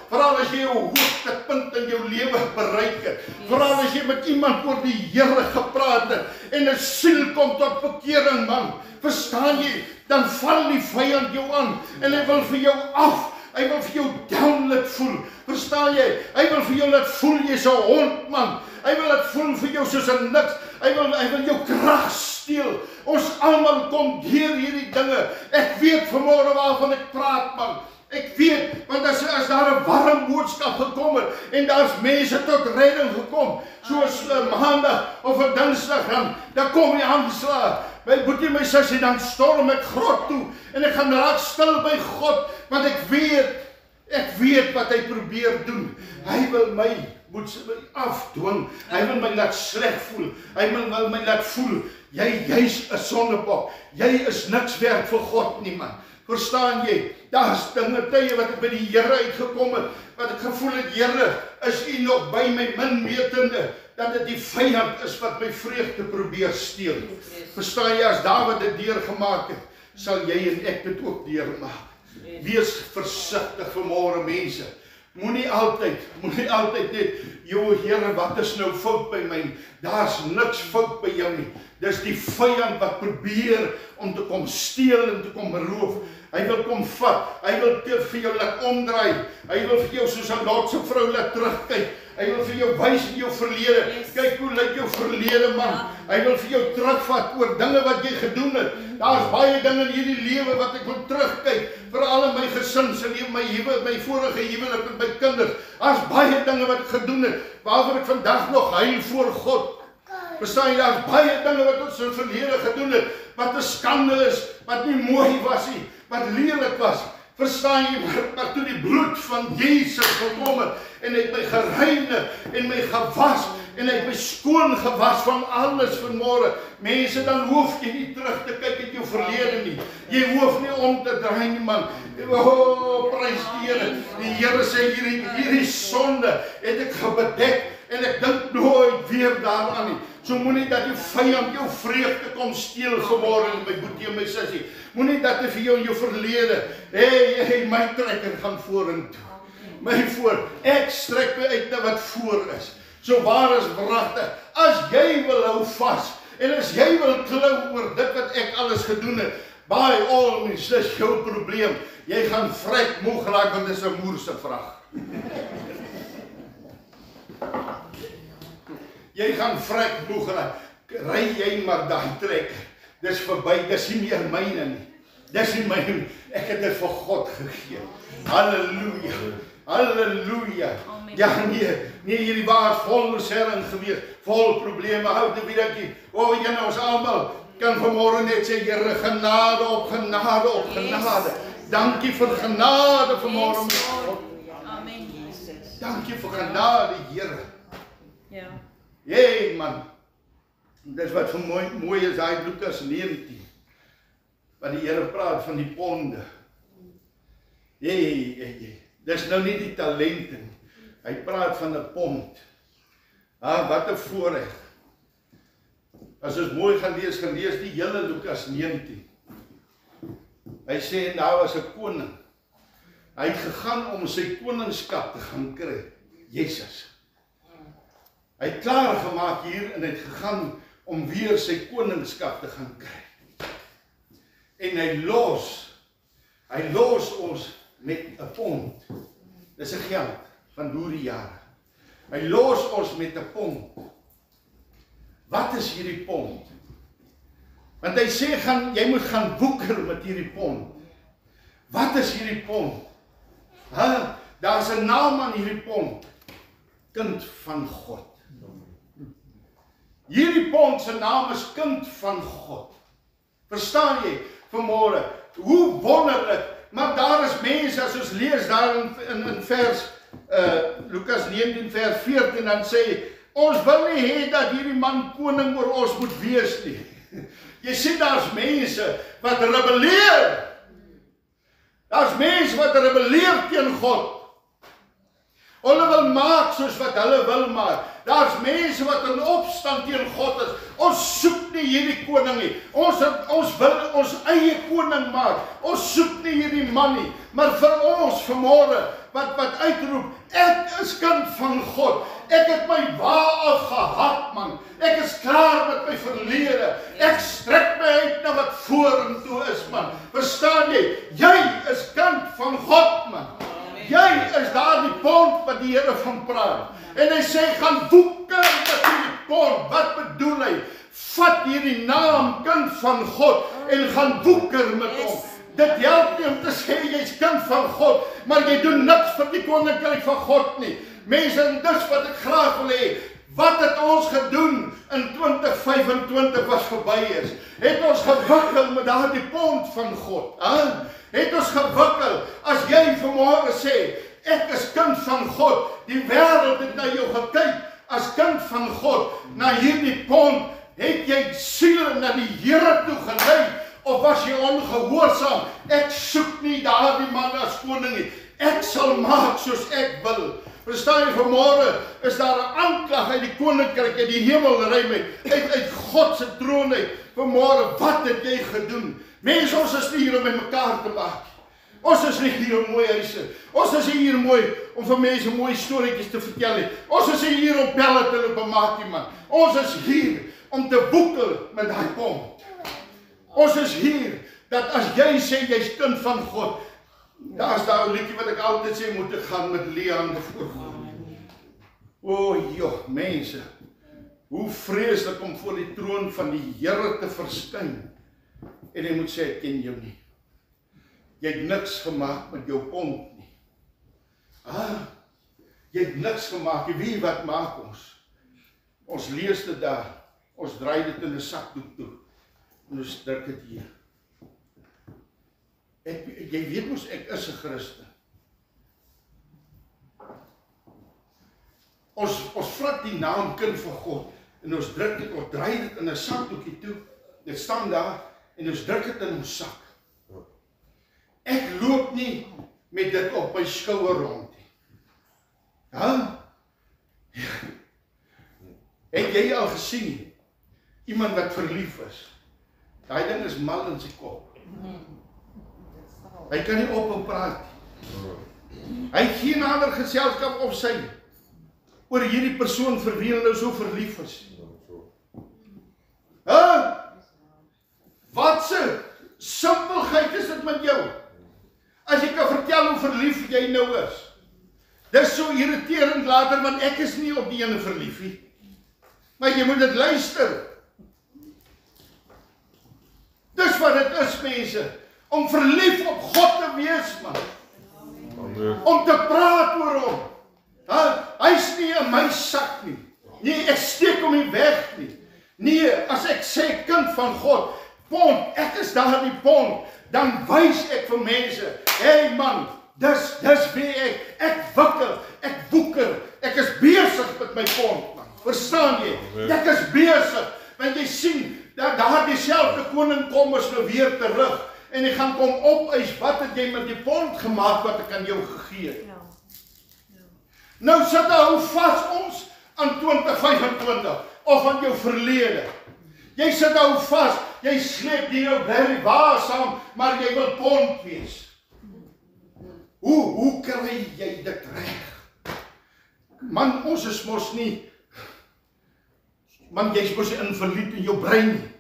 Speaker 1: veral as jy jou hoogtepunt in jou lewe bereik het, veral as jy met iemand oor die Here gepraat het, en 'n siel kom tot bekering, man, verstaan jy, dan val die vyand jou aan, en hy wil vir jou hy wil vir jou downlit voel, verstaan jy, hy wil vir jou laat voel, jy's 'n hond, man, hy wil laat voel vir jou soos 'n niks, hy wil jou krag steel. Ons almal kom deur hierdie dinge. Ek weet vanmôre waarvan ek praat, man. Ek weet, want as daar 'n warm boodskap gekom het, en daar's mense tot redding gekom, soos maandag of 'n dinsdag, dan kom die aanslag. My boetie, my sussie, dan storm ek grot toe, en ek gaan raak stil by God, want ek weet wat hy probeer doen. Hy wil my moet afdwing, hy wil my laat sleg voel, hy wil my laat voel, jy's 'n sondebok, jy is niks werd vir God nie, man. Verstaan jy? Daar's tye wat ek by die Here uitgekom het, wat ek gevoel het, Here, is U nog by my min wetende, dat dit die vyand is wat my vreugde probeer steel. Verstaan jy, as Dawid dit deurgemaak het, sal jy en ek dit ook deurmaak. Wees versigtig vanmôre, mense. Moenie altyd net, Here, wat is nou fout by my? Daar's niks fout by jou nie. Dis die vyand wat probeer om te kom steel en te kom beroof. Hy wil kom vat, hy wil vir jou laat omdraai, hy wil vir jou soos 'n Lotse vrou laat terugkyk, hy wil vir jou wys in jou verlede, kyk hoe lyk jou verlede, man, hy wil vir jou terugvat oor dinge wat jy gedoen het. Daar's baie dinge in hierdie lewe wat ek wil terugkyk, veral in my gesin se lewe, my vorige huwelik met my kinders. Daar's baie dinge wat ek gedoen het, waarvoor ek vandag nog huil voor God. Verstaan jy, daar's baie dinge wat ons in verlede gedoen het, wat 'n skande is, wat nie mooi was nie, wat lelik was. Verstaan jy, maar toe die bloed van Jesus gekom het, en hy het my gereinig, en my gewas, en hy het my skoon gewas van alles vanmôre. Mense, dan hoef jy nie terug te kyk in jou verlede nie. Jy hoef nie om te draai nie, man. Prys die Here. Die Here sê, hierdie sonde het ek gebedek, en ek dink nooit weer daaraan nie. So moenie dat die vyand jou vreugde kom steel vanmôre, my boetie en my sussie. Moenie dat hy vir jou in jou verlede, hey, my trekker gaan vorentoe. My voor, ek strek my uit na wat voor is. So waar is wragtig, as jy wil hou vas, en as jy wil klou oor dit wat ek alles gedoen het, by all means, dis jou probleem. Jy gaan vrek moeg raak, want dis 'n moerse vrag. Jy gaan vrek moeg raak. Ry jy maar daai trek. Dis verby, dis nie meer myne nie. Dis nie myne. Ek het dit vir God gegee. Halleluja. Halleluja. Ja, nee, hierdie was vol misering gewees, vol probleme, houd wie dankie. Ons almal kan vanmôre net sê, Here, genade op genade op genade. Dankie vir genade vanmôre.
Speaker 2: Amen, Jesus.
Speaker 1: Dankie vir genade, Here.
Speaker 2: Ja.
Speaker 1: Hey man, dis wat vir mooi is, daai Lukas 19, wat die Here praat van die ponde. Dis nou nie die talente nie. Hy praat van 'n pond. Wat 'n voorreg. As ons mooi gaan lees die hele Lukas 19. Hy sê, nou was 'n koning. Hy het gegaan om sy koningskap te gaan kry. Jesus. Hy het klaar gemaak hier en hy het gegaan om weer sy koningskap te gaan kry. En hy los ons met 'n pond. Dis 'n geld van deur die jare. Hy los ons met 'n pond. Wat is hierdie pond? Want hy sê jy moet gaan woeker met hierdie pond. Wat is hierdie pond? Daar's 'n naam aan hierdie pond. Kind van God. Hierdie pond se naam is kind van God. Verstaan jy vanmôre? Hoe wonderlik, maar daar is mense, as ons lees daar in vers Lukas 19 vers 14, dan sê, ons wil nie hê dat hierdie man koning oor ons moet wees nie. Jy sien, daar's mense wat rebelleer. Daar's mense wat rebelleer teen God. Hulle wil maak soos wat hulle wil maak. Daar's mense wat in opstand teen God is. Ons soek nie hierdie koning nie. Ons wil ons eie koning maak. Ons soek nie hierdie man nie. Maar vir ons vanmôre wat uitroep, ek is kind van God. Ek het my waar gehad, man. Ek is klaar met my verlede. Ek strek my uit na wat vorentoe is, man. Verstaan jy? Jy is kind van God, man. Jy is daar die pond wat die Here van praat. En hy sê, gaan woeker met hierdie pond. Wat bedoel hy? Vat hierdie naam, kind van God, en gaan woeker met hom. Dit help nie om te sê, jy is kind van God, maar jy doen niks vir die koninkryk van God nie. Mense, en dis wat ek graag wil hê. Wat het ons gedoen in 2025 wat verby is? Het ons gewikkel met daardie pond van God? Het ons gewikkel, as jy vanmôre sê, ek is kind van God, die wêreld het na jou gekyk, as kind van God, na hierdie pond, het jy siele na die Here toe gelei, of was jy ongehoorsaam? Ek soek nie daardie man as koning nie, ek sal maak soos ek wil. Verstaan jy, vanmôre is daar 'n aanklag uit die koninkryk, uit die hemelruim uit God se troon uit. Vanmôre, wat het jy gedoen? Mense, ons is nie hier om met mekaar te maak. Ons is nie hier om mooi huise. Ons is hier mooi om vir mense mooi storieetjies te vertel nie. Ons is hier om pelle te loop maak nie, man. Ons is hier om te woeker met daai pond. Ons is hier dat as jy sê jy's kind van God, daar's daar 'n liedjie wat ek altyd sê, moet ek gaan met leehande voor God. Mense, hoe vreeslik om voor die troon van die Here te verskyn. En hy moet sê, ek ken jou nie. Jy het niks gemaak met jou pond nie. Jy het niks gemaak. Wie wat maak ons? Ons lees dit daar. Ons draai dit in 'n sakdoek toe. En ons druk dit hier. Jy weet mos, ek is 'n Christen. Ons vat die naam kind van God en ons druk dit, ons draai dit in 'n sakdoekie toe. Dit staan daar en ons druk dit in ons sak. Ek loop nie met dit op my skouer rond nie. Ja? Het jy al gesien iemand wat verlief is? Daai ding is mal in sy kop. Hy kan nie ophou praat nie. Hy het geen ander geselskap op sy oor hierdie persoon vir wie hy nou so verlief is. Wat se simpelheid is dit met jou? As jy kan vertel hoe verlief jy nou is. Dis so irriterend later, want ek is nie op die ene verlief nie. Maar jy moet dit luister. Dis wat dit is, mense. Om verlief op God te wees, man. Om te praat oor hom. Hy's nie in my sak nie. Nee, ek steek hom nie weg nie. Nee, as ek sê kind van God, pond, ek is daar in die pond, dan wys ek vir mense, hey man, dis wie ek wikkel, ek boeker, ek is besig met my pond, man. Verstaan jy? Ek is besig, want jy sien, dat daar dieselfde koning kom is nou weer terug, en hy gaan kom opeis, wat het jy met die pond gemaak, wat ek aan jou gegee het? Nou sit hou vas ons aan 2025, of aan jou verlede. Jy sit hou vas, jy sleep die jou berry waasam, maar jy wil pond wees. Hoe kry jy dit reg? Man, ons is mos nie, man, jy is mos nie invalied in jou brein nie.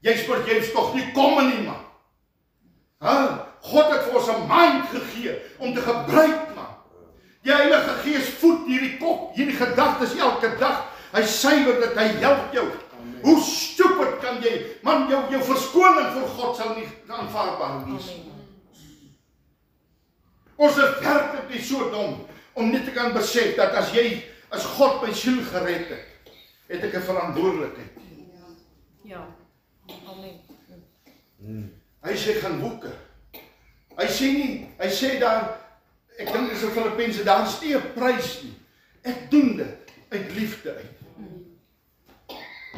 Speaker 1: Jy is toch nie kom nie, man. God het vir ons 'n mind gegee, om te gebruik, man. Die Heilige Gees voed hierdie kop, hierdie gedagtes elke dag. Hy suiwer dit, hy help jou. Hoe stupid kan jy, man, jou verskoning vir God sal nie aanvaarbaar wees. Ons is werklik nie so dom, om nie te kan besef, dat as God my siel gered het, het ek 'n verantwoordelikheid.
Speaker 2: Ja, amen.
Speaker 1: Hy sê gaan woeker. Hy sê daar, ek dink dis in Filippense, daar is nie 'n prys nie. Ek doen dit uit liefde uit.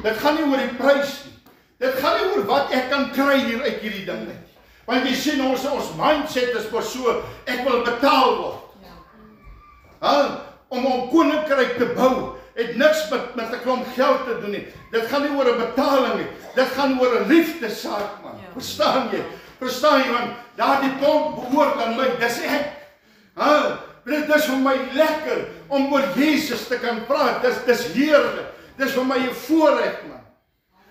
Speaker 1: Dit gaan nie oor die prys nie. Dit gaan nie oor wat ek kan kry hier uit hierdie ding uit. Want jy sien ons mindset is maar so, ek wil betaal word. Om koninkryk te bou, het niks met 'n klomp geld te doen nie. Dit gaan nie oor 'n betaling nie. Dit gaan oor 'n liefdesaak, man. Verstaan jy? Want daardie pond behoort aan my, dis ek. Dit is vir my lekker om oor Jesus te kan praat. Dis heerlik. Dis vir my 'n voorreg, man.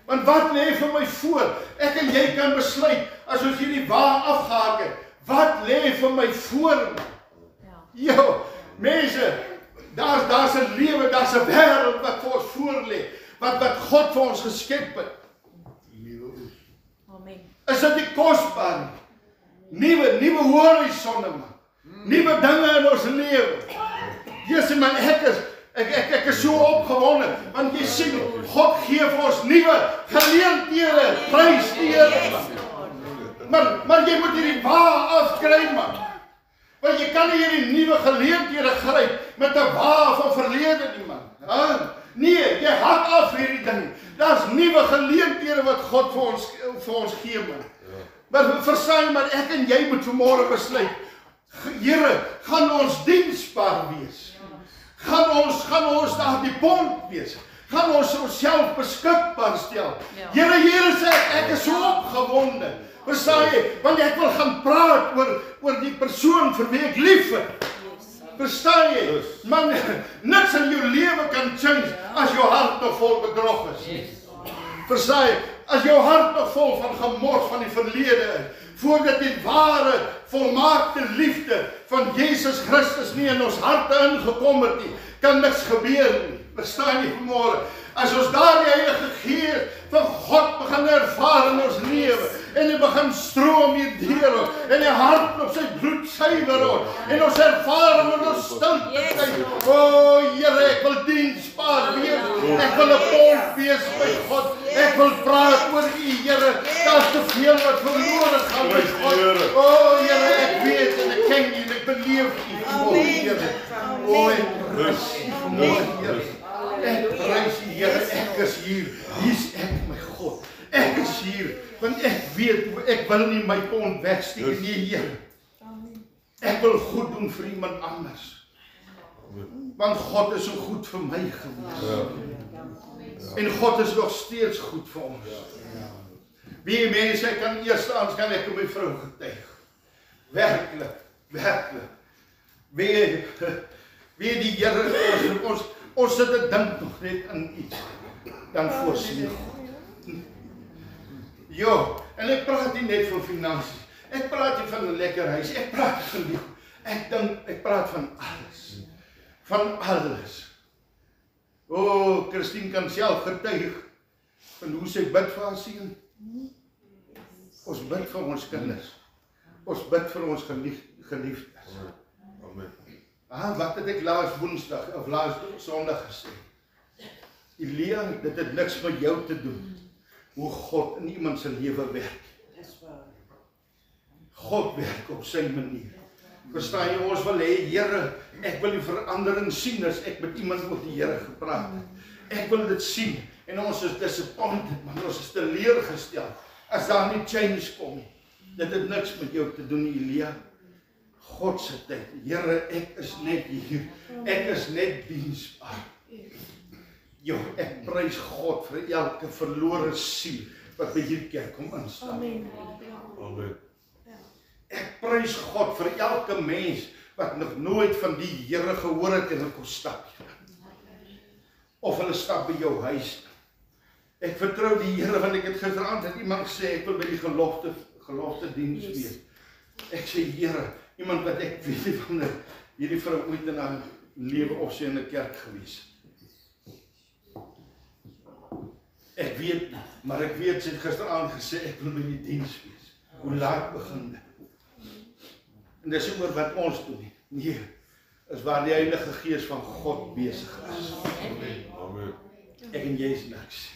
Speaker 1: Want wat lê vir my voor? Ek en jy kan besluit, as ons hierdie wa afgehaak het, wat lê vir my voor, man? Jo, mense, daar's 'n lewe, daar's 'n wêreld wat vir ons voor lê, wat God vir ons geskep het.
Speaker 2: Amen.
Speaker 1: Is dit nie kosbaar nie? Nuwe horisonne, man. Nuwe dinge in ons lewe. Jesus, man, ek is so opgewonde, want jy sien, God gee vir ons nuwe geleenthede, prys die Here, man. Maar jy moet hierdie wa afkry, man. Want jy kan nie hierdie nuwe geleenthede gryp met 'n wa van verlede nie, man. Nee, jy hak af hierdie ding. Daar's nuwe geleenthede wat God vir ons gee, man. Maar verstaan, maar ek en jy moet vanmôre besluit, Here, gaan ons diensbaar wees? Gaan ons daar die pond wees? Gaan ons onsself beskikbaar stel? Here sê, ek is so opgewonde. Verstaan jy? Want ek wil gaan praat oor die persoon vir wie ek lief het. Verstaan jy? Man, niks in jou lewe kan change as jou hart nog vol bedrog is. Verstaan jy? As jou hart nog vol van gemors van die verlede is, voordat die ware, volmaakte liefde van Jesus Christus nie in ons harte ingekom het nie, kan niks gebeur nie. Verstaan jy vanmôre? As ons daar die Heilige Gees van God begin ervaar in ons lewe, en hy begin stroom hier deur ons, en die hart op sy bloed suiwer ons, en ons ervaar in ons stilte tyd, o Here, ek wil diensbaar wees Ek wil 'n pond wees by God. Ek wil praat oor U, Here. Daar's te veel wat verlore gaan by God. O Here, ek weet en ek ken U en ek beleef U. O Here. O, ek prys U vanmôre, Here. Ek prys U, Here. Ek is hier. Hier's ek, my God. Ek is hier, want ek weet, ek wil nie my pond wegsteek nie, Here. Ek wil goed doen vir iemand anders. Want God is so goed vir my gewees. En God is nog steeds goed vir ons. Wie mense, ek kan eerstens kan ek op my vrou getuig. Werklik, werklik. Wie die Here ons sit te dink nog net in iets, dan voorsien God. Jo, en ek praat nie net van finansies. Ek praat nie van 'n lekker huis. Ek praat van liefde. Ek praat van alles. Van alles. O, Christine kan self getuig van hoe sy bid vir haar seun. Ons bid vir ons kinders. Ons bid vir ons geliefdes. Amen. Wat het ek laas Woensdag of laas Sondag gesê? Elia, dit het niks met jou te doen. Hoe God in iemand se lewe werk. God werk op sy manier. Verstaan jy, ons wil hê, Here, ek wil die verandering sien as ek met iemand oor die Here gepraat het. Ek wil dit sien en ons is disappointed, maar ons is teleurgestel as daar nie change kom nie. Dit het niks met jou te doen, Elia. God se tyd. Here, ek is net hier. Ek is net diensbaar. Jo, ek prys God vir elke verlore siel wat by hierdie kerk kom instaan.
Speaker 2: Amen.
Speaker 1: Amen. Ek prys God vir elke mens wat nog nooit van die Here gehoor het en hulle kom stap. Of hulle stap by jou huis. Ek vertrou die Here, want ek het gisteraand het iemand gesê ek wil by die gelofte diens wees. Ek sê Here, iemand wat ek weet nie van hierdie vrou ooit in haar lewe of sy in 'n kerk gewees. Ek weet nie, maar ek weet sy het gisteraand gesê ek wil by die diens wees. Hoe laat begin dit? En dis nie oor wat ons doen nie. Nee, is waar die Heilige Gees van God besig is. Amen. Ek en jy is niks.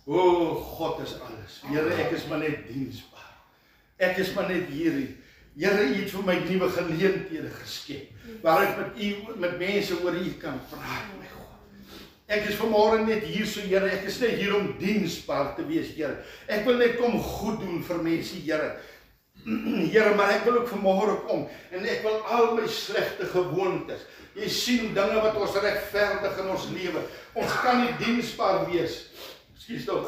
Speaker 1: O, God is alles. Here, ek is maar net diensbaar. Ek is maar net hierdie. Here, U het vir my nuwe geleenthede geskep, waar ek met mense oor U kan praat, my God. Ek is vanmôre net hier so, Here, ek is net hier om diensbaar te wees, Here. Ek wil net kom goed doen vir mense, Here. Here, maar ek wil ook vanmôre kom, en ek wil al my slegte gewoontes, jy sien dinge wat ons regverdig in ons lewe, ons kan nie diensbaar wees,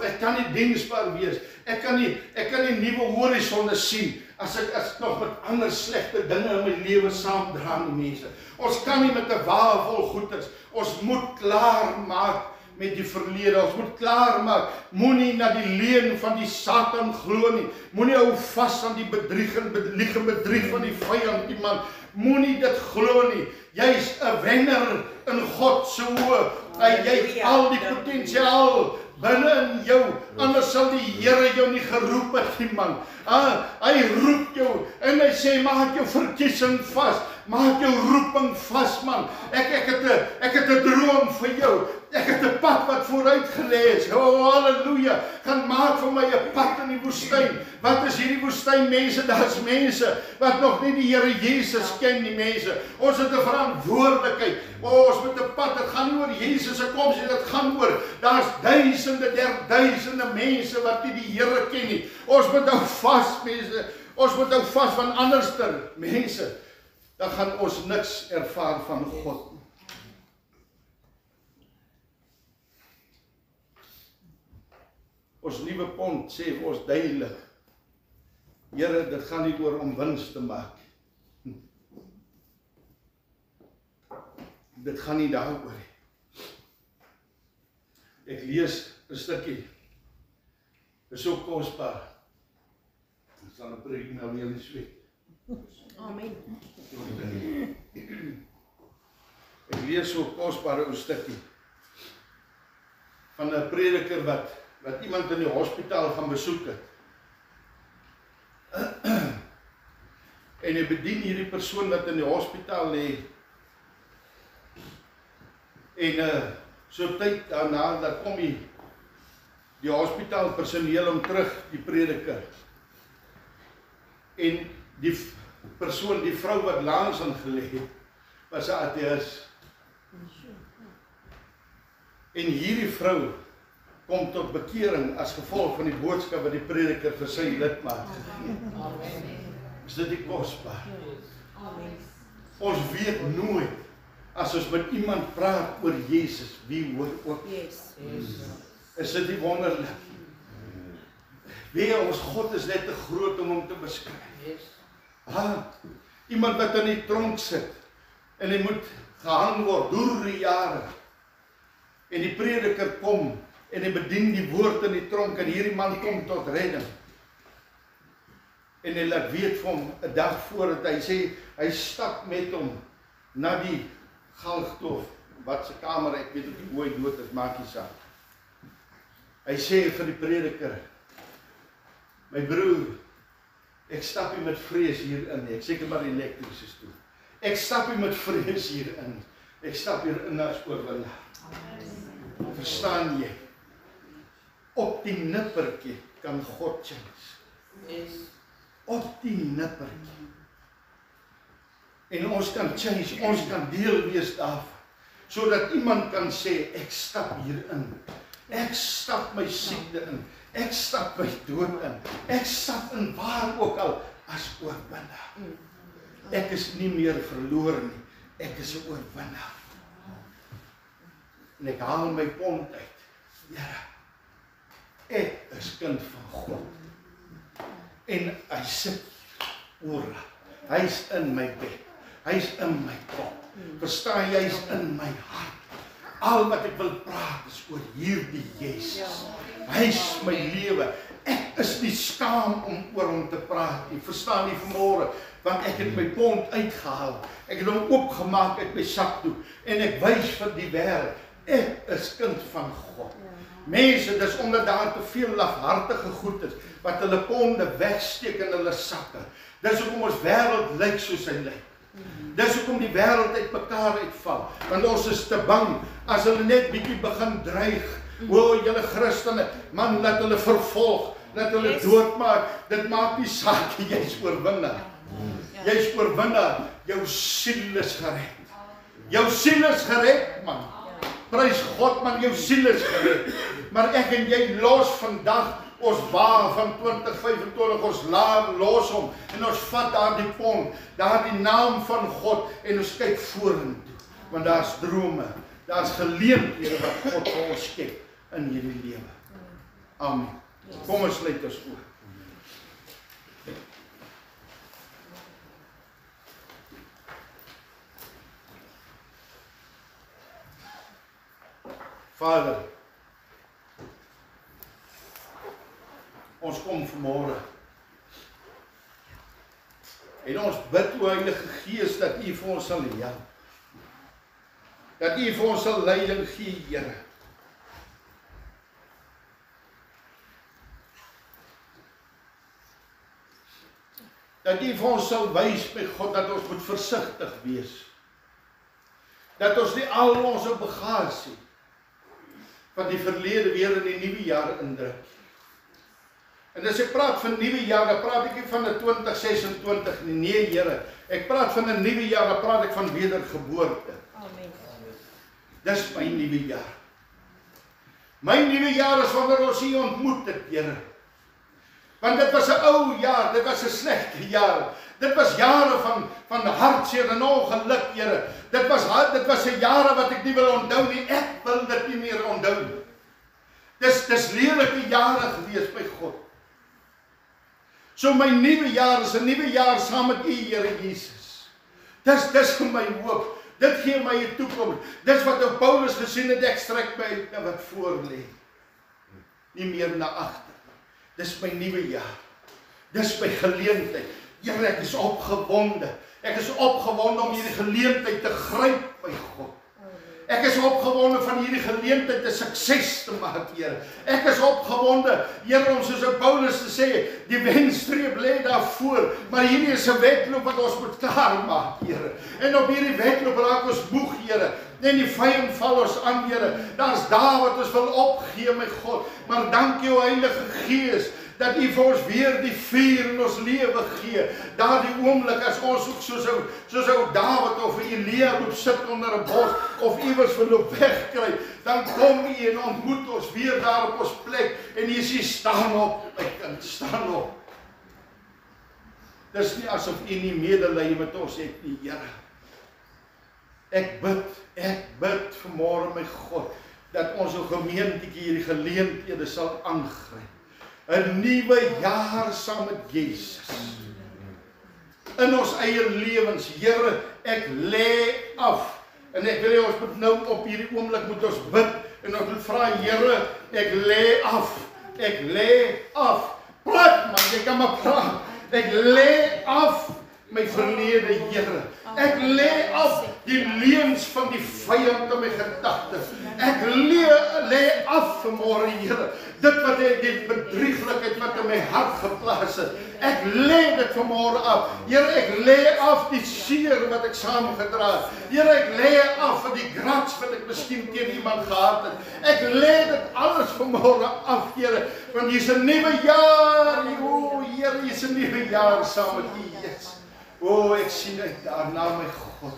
Speaker 1: ek kan nie diensbaar wees, ek kan nie nuwe horisonne sien, as ek nog met ander slegte dinge in my lewe saamdra nie, mense. Ons kan nie met 'n wa vol goeders, ons moet klaar maak met die verlede, ons moet klaar maak, moenie na die leuen van die Satan glo nie, moenie hou vas aan die bedrieg en bedrieg van die vyand nie, man, moenie dit glo nie, jy's 'n wenner in God se oë, jy het al die potensiaal binne in jou, anders sal die Here jou nie geroep het nie, man. Hy roep jou en hy sê, maak jou verkiesing vas, maak jou roeping vas, man. Ek het 'n droom vir jou. Ek het 'n pad wat vooruit gelê is. Oh, halleluja. Gaan maak vir my 'n pad in die woestyn. Wat is hierdie woestyn, mense? Daar's mense wat nog nie die Here Jesus ken nie, mense. Ons het 'n verantwoordelikheid. Ons moet 'n pad. Dit gaan nie oor Jesus se koms nie, dit gaan oor daar's duisende mense wat nie die Here ken nie. Ons moet hou vas, mense. Ons moet hou vas van anderster, mense. Dan gaan ons niks ervaar van God. Ons nuwe pond sê vir ons duidelik, Here, dit gaan nie oor om wins te maak. Dit gaan nie daaroor nie. Ek lees 'n stukkie. Dit is so kosbaar. Ek sal 'n preek nou weer eens weet.
Speaker 2: Amen.
Speaker 1: Ek lees so 'n kosbare ou stukkie van 'n prediker wat iemand in die hospitaal gaan besoek het. En hy bedien hierdie persoon wat in die hospitaal lê. En So tyd daarna, dat kom die hospitaalpersoneel om terug, die prediker. En die persoon, die vrou wat langs aan gelê het, was 'n ateïs. En hierdie vrou kom tot bekering as gevolg van die boodskap wat die prediker vir sy lidmaat gegee het. Is dit nie kosbaar? Ons weet nooit, as ons met iemand praat oor Jesus, wie hoor ook.
Speaker 2: Yes.
Speaker 1: Is dit nie wonderlik? Weet ons God is net te groot om hom te beskryf. Iemand wat in die tronk sit, en hy moet gehang word, deur die jare. En die prediker kom, en hy bedien die woord in die tronk, en hierdie man kom tot redding. En hy laat weet vir hom, 'n dag voordat hy sê, hy stap met hom na die galgtof, wat se kamer, ek weet nie hoe hy dood is, maak nie saak. Hy sê vir die prediker, my broer, ek stap nie met vrees hierin, ek seker maar elektries is toe. Ek stap nie met vrees hierin, ek stap hierin as oorwinnaar. Verstaan jy? Op die nippertjie kan God change. Op die nippertjie. En ons kan change, ons kan deel wees daarvan. Sodat iemand kan sê, ek stap hierin. Ek stap my siekte in. Ek stap my dood in. Ek stap in waar ook al as oorwinnaar. Ek is nie meer verloor nie. Ek is 'n oorwinnaar. En ek haal my pond uit. Here, ek is kind van God. En hy sit oor. Hy's in my bed. Hy's in my kop. Verstaan jy, hy's in my hart. Al wat ek wil praat is oor hierdie Jesus. Hy's my lewe. Ek is nie skaam om oor hom te praat nie. Verstaan nie vanmôre, want ek het my pond uitgehaal. Ek het hom oopgemaak uit my sakdoek en ek wys vir die wêreld, ek is kind van God. Mense, dis omdat daar te veel lafhartige goed is wat hulle ponde wegsteek in hulle sakke. Dis hoekom ons wêreld lyk soos hy lyk. Dis hoekom die wêreld uitmekaar uitval, want ons is te bang as hulle net bietjie begin dreig. O, julle Christene, man, laat hulle vervolg, laat hulle doodmaak. Dit maak nie saak, jy's oorwinnaar. Jy's oorwinnaar, jou siel is gered. Jou siel is gered, man. Prys God, man, jou siel is gered. Maar ek en jy los vandag ons wa van 2025, ons los hom en ons vat daardie pond, daardie naam van God en ons kyk vorentoe. Want daar's drome, daar's geleenthede wat God vir ons skep in hierdie lewe. Amen. Kom ons sluit ons oë. Vader, ons kom vanmôre en ons bid, o Heilige Gees, dat U vir ons sal help. Dat U vir ons sal leiding gee, Here. Dat U vir ons sal wys, my God, dat ons moet versigtig wees. Dat ons nie al ons bagasie van die verlede weer in die nuwe jaar indruk. En as ek praat van nuwe jaar, dan praat ek nie van 'n 2026 nie. Nee, Here, ek praat van 'n nuwe jaar, dan praat ek van wedergeboorte.
Speaker 2: Amen.
Speaker 1: Dis my nuwe jaar. My nuwe jaar is wanneer ons U ontmoet het, Here. Want dit was 'n ou jaar, dit was 'n slegte jaar. Dit was jare van hartseer en ongeluk, Here. Dit was 'n jare wat ek nie wil onthou nie. Ek wil dit nie meer onthou nie. Dis lelike jare gewees by God. So my nuwe jaar is 'n nuwe jaar saam met U, Here Jesus. Dis vir my hoop. Dit gee my 'n toekoms. Dis wat ou Paulus gesien het, ek strek my uit na wat voor lê. Nie meer na agter. Dis my nuwe jaar. Dis my geleentheid. Here, ek is opgewonde. Ek is opgewonde om hierdie geleentheid te gryp, my God. Ek is opgewonde van hierdie geleentheid 'n sukses te maak, Here. Ek is opgewonde, Here, om soos Paulus te sê, die wenstreep lê daar voor, maar hierdie is 'n wedloop wat ons moet klaar maak, Here. En op hierdie wedloop raak ons moeg, Here. En die vyand val ons aan, Here. Daar's daar wat ons wil opgee, my God. Maar dankie, o Heilige Gees, dat U vir ons weer die vuur in ons lewe gee. Daardie oomblik as ons ook soos ou Dawid of Elia loop sit onder 'n bos of iewers verloop wegkry, dan kom U en ontmoet ons weer daar op ons plek en U sê staan op, my kind, staan op. Dis nie asof U nie medelee met ons het nie, Here. Ek bid vanmôre, my God, dat ons gemeentetjie hierdie geleenthede sal aangryp. 'n nuwe jaar saam met Jesus. In ons eie lewens, Here, ek lê af. En ek wil hê ons moet nou op hierdie oomblik moet ons bid en ons moet vra, Here, ek lê af. Ek lê af. Praat man, jy kan maar praat. Ek lê af my verlede, Here. Ek lê af die leuns van die vyand in my gedagtes. Ek lê af vanmôre, Here. Dit wat die bedrieglikheid wat in my hart geplaas het. Ek lê dit vanmôre af. Here, ek lê af die seer wat ek saamgedra het. Here, ek lê af vir die grats wat ek miskien teen iemand gehad het. Ek lê dit alles vanmôre af, Here. Want hier's 'n nuwe jaar. O, Here, hier's 'n nuwe jaar saam met U, Jesus. O, ek sien uit daarna, my God.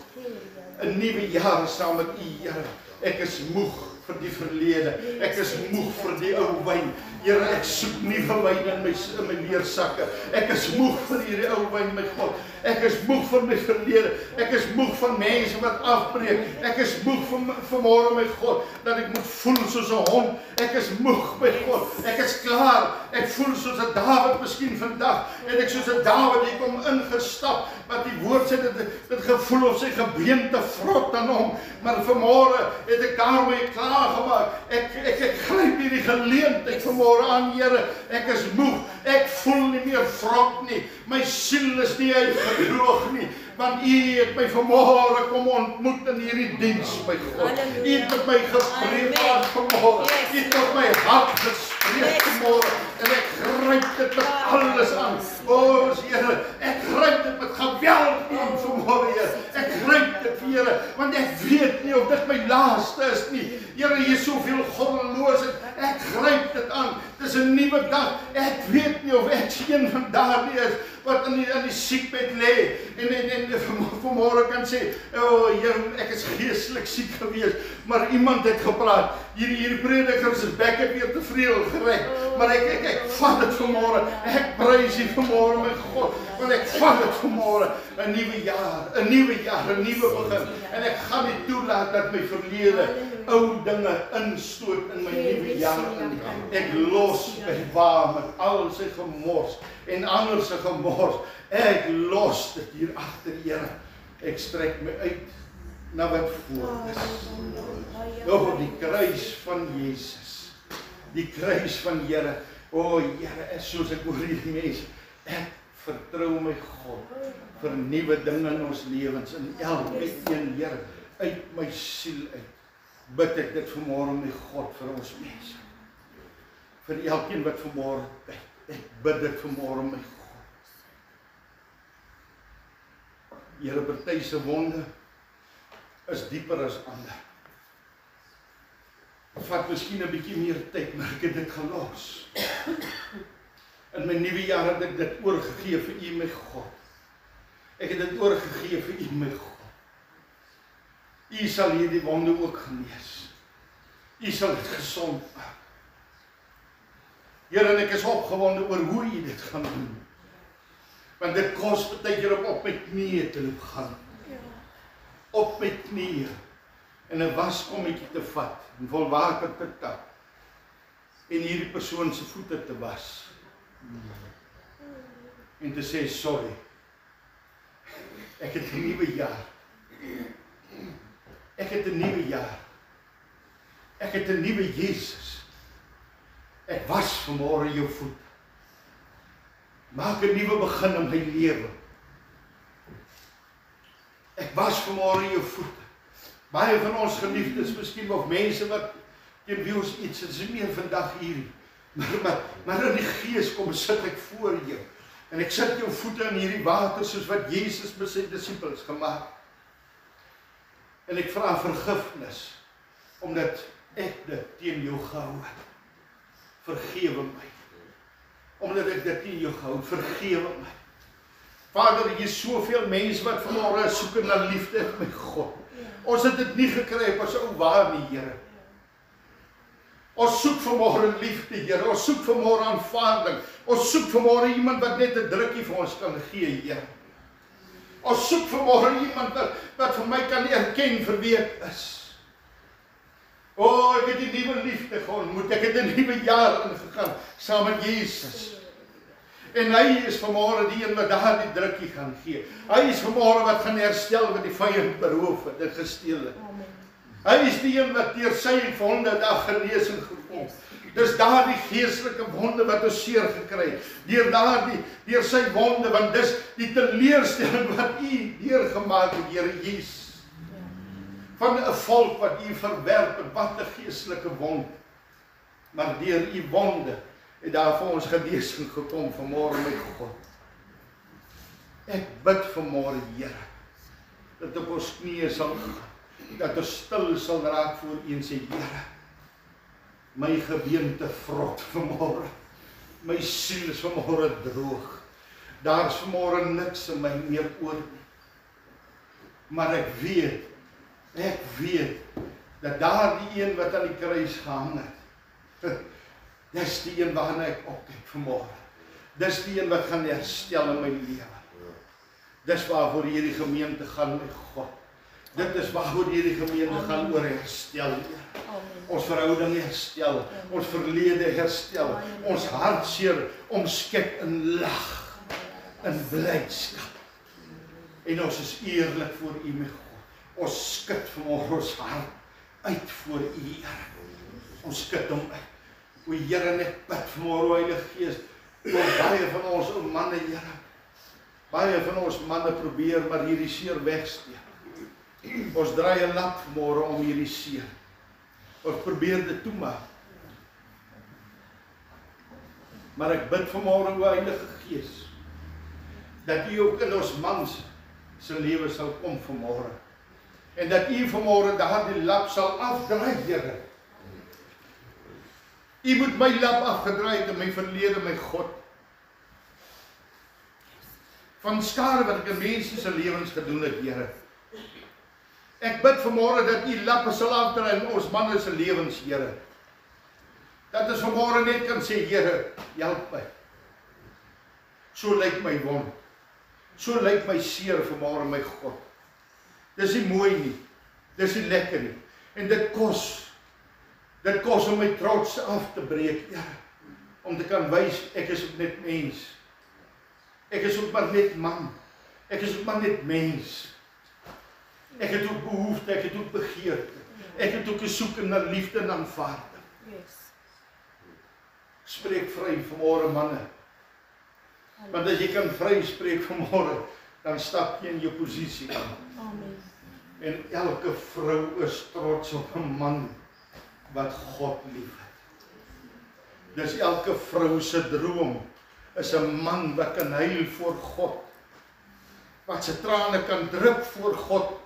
Speaker 1: 'n nuwe jaar saam met U, Here. Ek is moeg vir die verlede. Ek is moeg vir die ou wyn. Here, ek soek nuwe wyn in my leersakke. Ek is moeg vir hierdie ou wyn, my God. Ek is moeg vir my verlede. Ek is moeg van mense wat afbreek. Ek is moeg vanmôre, my God, dat ek moet voel soos 'n hond. Ek is moeg, my God. Ek is klaar. Ek voel soos 'n Dawid miskien vandag. En ek soos 'n Dawid hier kom ingestap. Want die woord sê dit gevoel of sy gebeente vrot aan hom. Maar vanmôre het ek daarmee klaar gemaak. Ek gryp hierdie geleentheid vanmôre aan, Here. Ek is moeg. Ek voel nie meer vrot nie. My siel is nie uitgedroog nie. Want U het my vanmôre kom ontmoet in hierdie diens, my God. U het met my gepreek vanmôre. U het met my hart gespreek vanmôre. En ek gryp dit met alles aan. O, Here, ek gryp dit met geweld aan vanmôre, Here. Ek gryp dit, Here, want ek weet nie of dit my laaste is nie. Here, hier is soveel goddeloosheid. Ek gryp dit aan. Dis 'n nuwe dag. Ek weet nie of ek een van daardie is wat in die siekbed lê en vanmôre kan sê, o, Here, ek is geestelik siek gewees, maar iemand het gepraat. Hierdie predikers is bekke weer te vreel gereg, maar ek vat dit vanmôre. Ek prys U vanmôre, my God, want ek vat dit vanmôre. 'n nuwe jaar, 'n nuwe jaar, 'n nuwe begin. En ek gaan nie toelaat dat my verlede ou dinge instoot in my nuwe jaar in. Ek los my wa met al sy gemors en ander se gemors. Ek los dit hier agter, Here. Ek strek my uit na wat voor is. O, die kruis van Jesus. Die kruis van Here. O, Here, soos ek oor hierdie mense. Ek vertrou my God vir nuwe dinge in ons lewens, in elkeen, Here, uit my siel uit. Bid ek dit vanmôre, my God, vir ons mense. Vir elkeen wat vanmôre bid. Ek bid dit vanmôre, my God. Here, party se wonde is dieper as ander. Dit vat miskien 'n bietjie meer tyd, maar ek het dit gelos. In my nuwe jaar het ek dit oorgegee vir U, my God. Ek het dit oorgegee vir U, my God. U sal hierdie wonde ook genees. U sal dit gesond maak. Here, en ek is opgewonde oor hoe U dit gaan doen. Want dit kos baie keer op my knieë te loop gaan. Op my knieë. En 'n waskommetjie te vat. En vol water te tap. En hierdie persoon se voete te was. En te sê, sorry. Ek het 'n nuwe jaar. Ek het 'n nuwe jaar. Ek het 'n nuwe Jesus. Ek was vanmôre jou voet. Maak 'n nuwe begin in my lewe. Ek was vanmôre jou voet. Baie van ons geliefdes, miskien of mense wat teen wie ons iets is nie meer vandag hier. Maar in die gees kom sit ek voor jou. En ek sit jou voete in hierdie water soos wat Jesus met sy disippels gemaak. En ek vra vergifnis, omdat ek dit teen jou gehou het. Vergewe my. Omdat ek dit teen jou gehou het, vergewe my. Vader, hier is soveel mense wat vanmôre soek na liefde, my God. Ons het dit nie gekry op ons ou waar nie, Here. Ons soek vanmôre liefde, Here. Ons soek vanmôre aanvaarding. Ons soek vanmôre iemand wat net 'n drukkie vir ons kan gee, Here. Ons soek vanmôre iemand wat vir my kan erken vir wie ek is. O, ek het die nuwe liefde geontmoet. Ek het 'n nuwe jaar ingegaan saam met Jesus. En hy is vanmôre die een wat daar die drukkie gaan gee. Hy is vanmôre wat gaan herstel wat die vyand beroof het en gesteel het. Hy is die een wat deur sy wonde daar genesing gekom. Dis daardie geestelike wonde wat ons seer gekry het. Deur sy wonde, want dis die teleurstelling wat u deurgemaak het, Here Jesus. Van 'n volk wat u verwerp en wat 'n geestelike wond. Maar deur u wonde het daar vir ons genesing gekom vanmôre, my God. Ek bid vanmôre, Here, dat op ons knieë sal gaan, dat ons stil sal raak voor U en sê, Here, my gebeente vrot vanmôre, my siel is vanmôre droog, daar is vanmôre niks in my meer oor nie. Maar ek weet, dat daar die een wat aan die kruis gehang het, dis die een waarna ek opkyk vanmôre. Dis die een wat gaan herstel in my lewe. Dis waarvoor hierdie gemeente gaan, my God. Dit is waaroor hierdie gemeente gaan oor herstel. Ons verhouding herstel, ons verlede herstel, ons hartseer omskep in lag, in blydskap. En ons is eerlik voor U, my God. Ons skud vanmôre ons hart uit voor U, Here. Ons skud hom uit. O Here, en ek bid vanmôre, Heilige Gees, oor baie van ons ou manne, Here. Baie van ons manne probeer maar hierdie seer wegsteek. Ons draai 'n lap vanmôre om hierdie seer. Ons probeer dit toemaak. Maar ek bid vanmôre, o Heilige Gees, dat U ook in ons mans se lewe sal kom vanmôre. En dat U vanmôre daardie lap sal afdraai, Here. U moet my lap afgedraai het in my verlede, my God. Van skade wat ek in mense se lewens gedoen het, Here. Ek bid vanmôre dat U lappe sal afdraai in ons manne se lewens, Here. Dat ons vanmôre net kan sê, Here, help my. So lyk my wond. So lyk my seer vanmôre, my God. Dis nie mooi nie. Dis nie lekker nie. En dit kos om my trots af te breek, Here. Om te kan wys, ek is ook net mens. Ek is ook maar net man. Ek is ook maar net mens. Ek het ook behoefte, ek het ook begeerte. Ek het ook 'n soeke na liefde en aanvaarding. Spreek vry vanmôre, manne. Want as jy kan vry spreek vanmôre, dan stap jy in jou posisie aan.
Speaker 2: Amen.
Speaker 1: En elke vrou is trots op 'n man wat God liefhet. Dis elke vrou se droom, is 'n man wat kan huil voor God, wat sy trane kan drup voor God.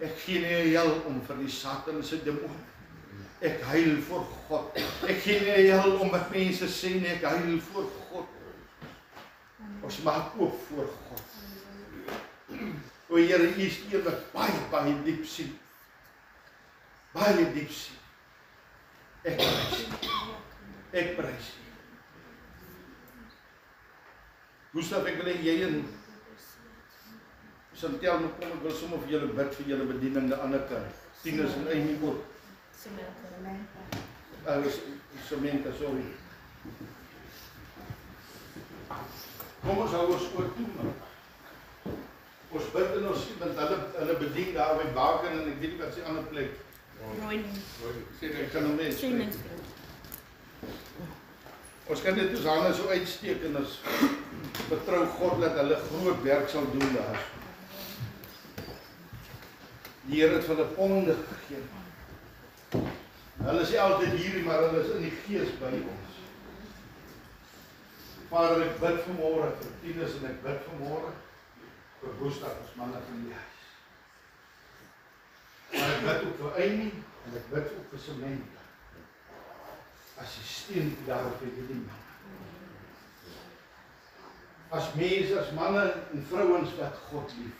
Speaker 1: Ek gee nie 'n hel om vir die Satan se demoon. Ek huil voor God. Ek gee nie 'n hel om wat mense sê nie, ek huil voor God. Ons maak oop voor God. O Here, U is die een wat baie diep sien. Baie diep sien. Ek prys U. Ek prys U. Gustav, ek wil hê jy en Santel, nou kom ek wil sommer vir julle bid vir julle bediening aan die ander kant. Tieners en Amy ook. Samantha, sorry. Kom ons hou ons oor toe, man. Ons bid en ons sien, want hulle bedien daar by Baken en ek weet nie wat sy ander plek. Ek kan hom net spreek. Ons kan dit ons hande so uitsteek en ons vertrou God dat hulle groot werk sal doen daar. Die Here het hulle ponde gegee. Hulle is nie altyd hier, maar hulle is in die gees by ons. Vader, ek bid vanmôre vir Tieners en ek bid vanmôre vir Gustav, ons manne van die huis. Maar ek bid ook vir Amy en ek bid ook vir Samantha. Assistent daar vir julle man. As mense, as manne en vrouens wat God lief.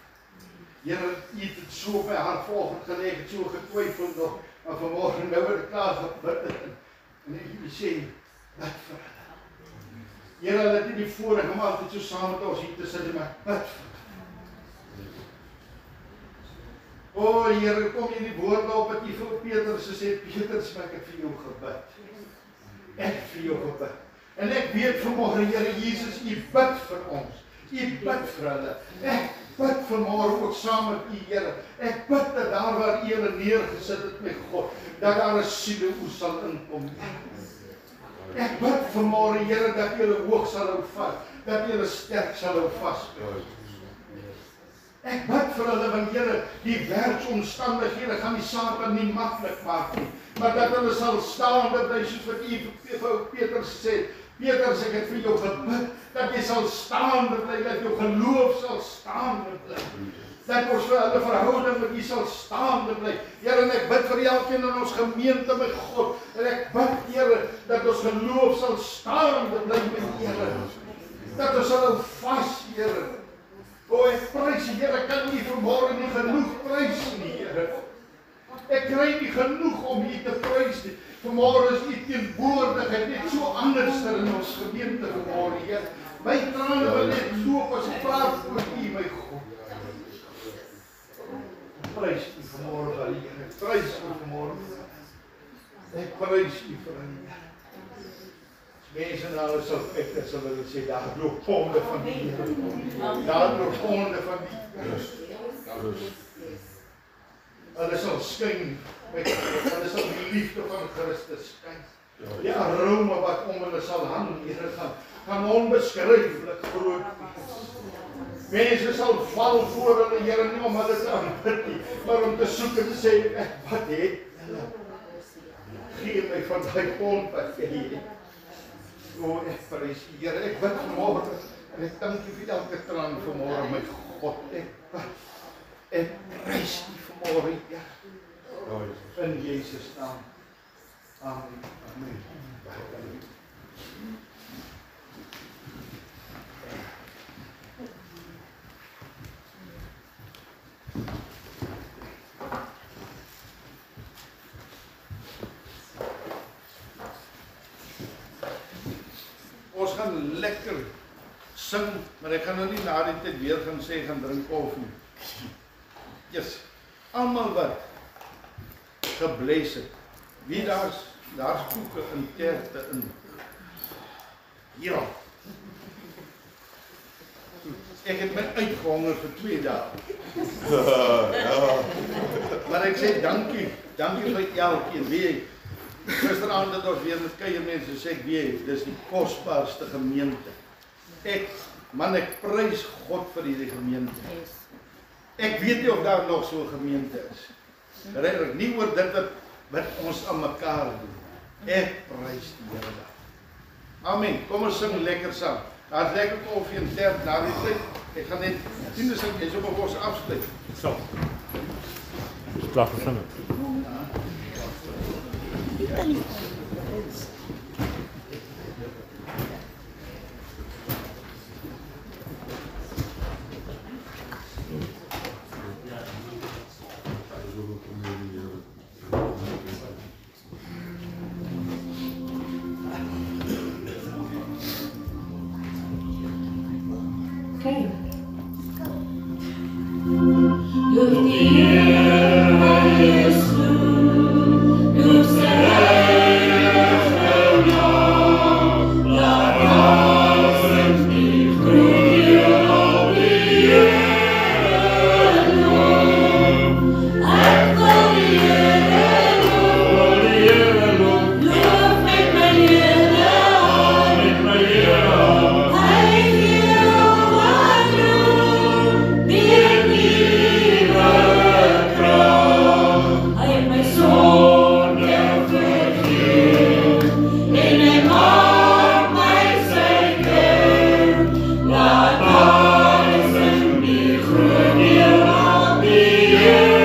Speaker 1: Here, U het dit so op my hart vanoggend gelê, ek het so getwyfel nog, maar vanmôre nou het ek klaar gebid en ek wil sê, bid vir hulle. Here, hulle het nie die voorreg om altyd so saam met ons hier te sit, maar bid vir hulle. O Here, kom hier die woorde op wat U vir Petrus gesê, Petrus, ek het vir jou gebid. Ek het vir jou gebid. En ek weet vanmôre, Here Jesus, U bid vir ons. U bid vir hulle. Ek bid vanmôre ook saam met U, Here. Ek bid dat daar waar U hulle neergesit het, my God, dat daar 'n siloe sal inkom. Ek bid vanmôre, Here, dat U hulle hoog sal hou vas, dat U hulle sterk sal hou vas. Ek bid vir hulle, want Here, die werksomstandighede gaan die Satan nie maklik maak nie, maar dat hulle sal staande bly, soos wat U vir Petrus sê. Petrus, ek het vir jou gebid, dat jy sal staande bly, dat jou geloof sal staande bly. Dat ons vir hulle verhouding met U sal staande bly. Here, en ek bid vir elkeen in ons gemeente, my God, en ek bid, Here, dat ons geloof sal staande bly met Here. Dat ons sal hou vas, Here. O, ek prys U, Here, ek kan U vanmôre nie genoeg prys nie, Here. Ek kry nie genoeg om U te prys nie. Vanmôre is U teenwoordigheid net so anders in ons gemeente vanmôre, Here. My trane wil net loop as ek praat oor U, my God. Ek prys U vanmôre vir U, Here. Ek prys U vanmôre. Ek prys U vir U, Here. Mense na hulle sal kyk, dat sal hulle sê, daar loop ponde van die Here. Daar loop ponde van die Here. Hulle sal skyn, hulle sal die liefde van Christus skyn. Die aroma wat om hulle sal hang, Here, gaan onbeskryflik groot wees. Mense sal val voor hulle, Here, nie om hulle te aanbid nie, maar om te soek en te sê, wat het hulle? Gee my van die pond wat jy het. O, ek prys U, Here, ek bid vanmôre, en ek dank U vir elke traan vanmôre, my God, ek prys U vanmôre, Here, in Jesus naam. Amen. Amen. Ons gaan lekker sing, maar ek gaan nou nie na die tyd weer gaan sê, gaan drink koffie. Yes. Almal wat gebless het. Wie daar's koeke in terte in. Ja. Ek het my uitgehonger vir 2 dae. Ja. Maar ek sê dankie vir elkeen. Wie gisteraand het ons weer met kuiermense sê ek weet, dis die kosbaarste gemeente. Ek prys God vir hierdie gemeente. Ek weet nie of daar nog so 'n gemeente is. Regtig nie oor dit wat ons aan mekaar doen. Ek prys die Here. Amen. Kom ons sing lekker saam. Daar's lekker koffie en tert na die tyd. Ek gaan net 10 sing, jy's op ons afsluit.
Speaker 6: So. Dis klaar gesing.
Speaker 7: Okay. Loop die Here is loop sy heilige naam, laat duizend die groeien op die Here loop. Ek wil die Here loop, loop met my hele hart, hy gee wat doen, weet nie wat kraag. Hy het my sonde vergeef, en hy maak my sy kind. Laat duizend die groen deel op die Here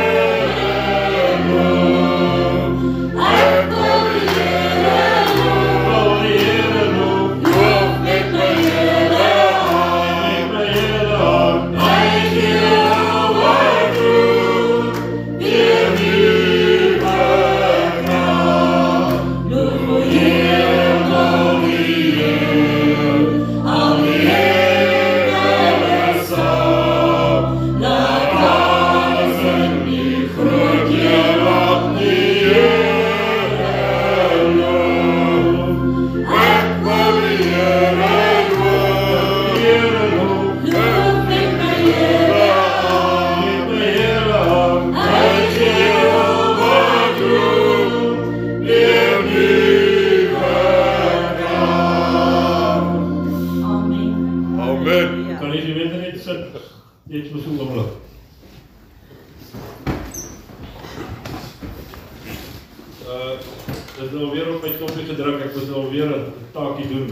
Speaker 6: Net vir so 'n oomblik. Dit is nou weer op my knoppie gedruk, ek moet nou weer 'n taakie doen.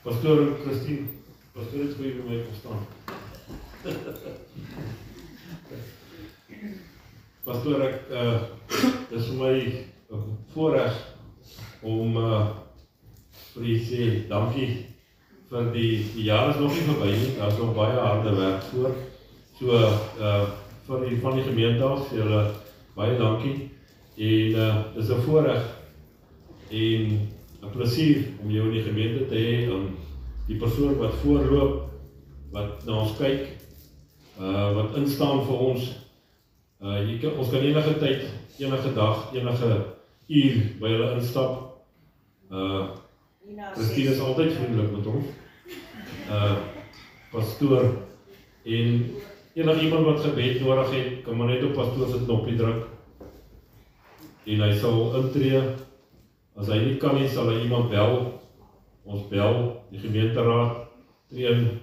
Speaker 6: Pastoor Christine, pastoor het goeie by my verstaan. Pastoor, dit is vir my 'n voorreg om vir u sê dankie vir die jaar is nog nie verby nie, daar is nog baie harde werk voor. So vir die van die gemeente af, vir julle baie dankie. En dit is 'n voorreg en 'n plesier om jou in die gemeente te hê, en die persoon wat voorloop, wat na ons kyk, wat instaan vir ons. Ons kan enige tyd, enige dag, enige uur by hulle instap. Christine is altyd vriendelik met ons. Pastoor, en enige iemand wat gebed nodig het, kan maar net op pastoor se knoppie druk. En hy sal intree. As hy nie kan nie, sal hy iemand bel. Ons bel, die gemeenteraad, train.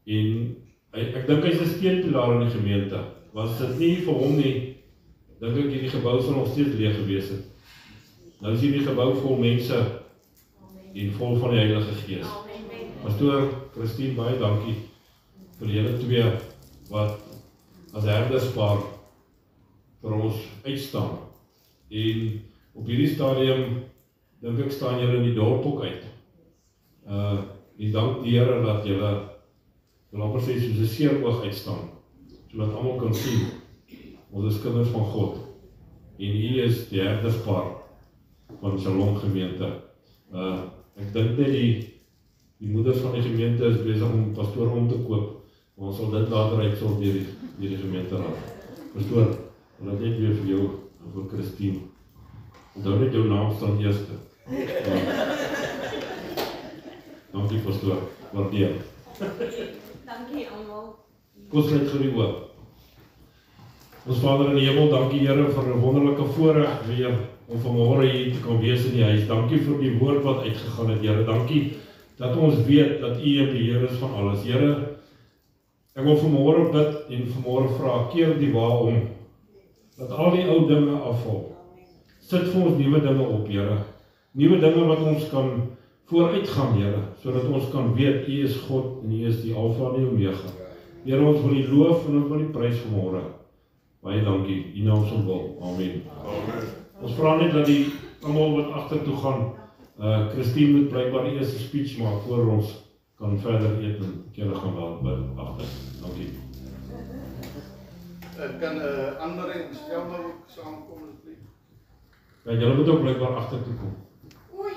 Speaker 6: En ek dink hy's 'n steunpilaar in die gemeente. Was dit nie vir hom nie, dink ek hierdie gebou sal nog steeds leeg gewees het. Nou is hierdie gebou vol mense en vol van die Heilige Gees. Pastoor Christine, baie dankie vir julle twee wat as herderspaar vir ons uitstaan. En op hierdie stadium dink ek staan julle in die dorp ook uit. En dank die Here dat julle, wil amper sê, soos 'n seeroog uitstaan, sodat almal kan sien, ons is kinders van God. En U is die herderspaar van Shalom gemeente. Ek dink net die moeders van die gemeente is besig om pastoor om te koop, maar ons sal dit later uitsorg deur die gemeenteraad. Pastoor, wil ek net weer vir jou en vir Christine. Onthou net jou naam staan eerste. Dankie pastoor, waardeer.
Speaker 3: Dankie almal.
Speaker 6: Kom sluit gou die oë. Ons Vader in die hemel, dankie Here vir 'n wonderlike voorreg weer om vanmôre hier te kan wees in die huis. Dankie vir die woord wat uitgegaan het, Here. Dankie dat ons weet dat U in beheer is van alles. Here, ek wil vanmôre bid en vanmôre vra, keer die wa om, dat al die ou dinge afval. Sit vir ons nuwe dinge op, Here. Nuwe dinge wat ons kan vooruitgaan, Here, sodat ons kan weet U is God en U is die Alfa en die Omega. Here, ons wil U loof en ons wil U prys vanmôre. Baie dankie, U naam se wil. Amen. Ons vra net dat die almal wat agtertoe gaan, Christine moet blykbaar die eerste speech maak voor ons kan verder eet en kere gaan by agter. Dankie.
Speaker 1: Kan ander en Selma ook saamkom asseblief?
Speaker 6: Ja, julle moet ook blykbaar agtertoe kom.
Speaker 3: O ja.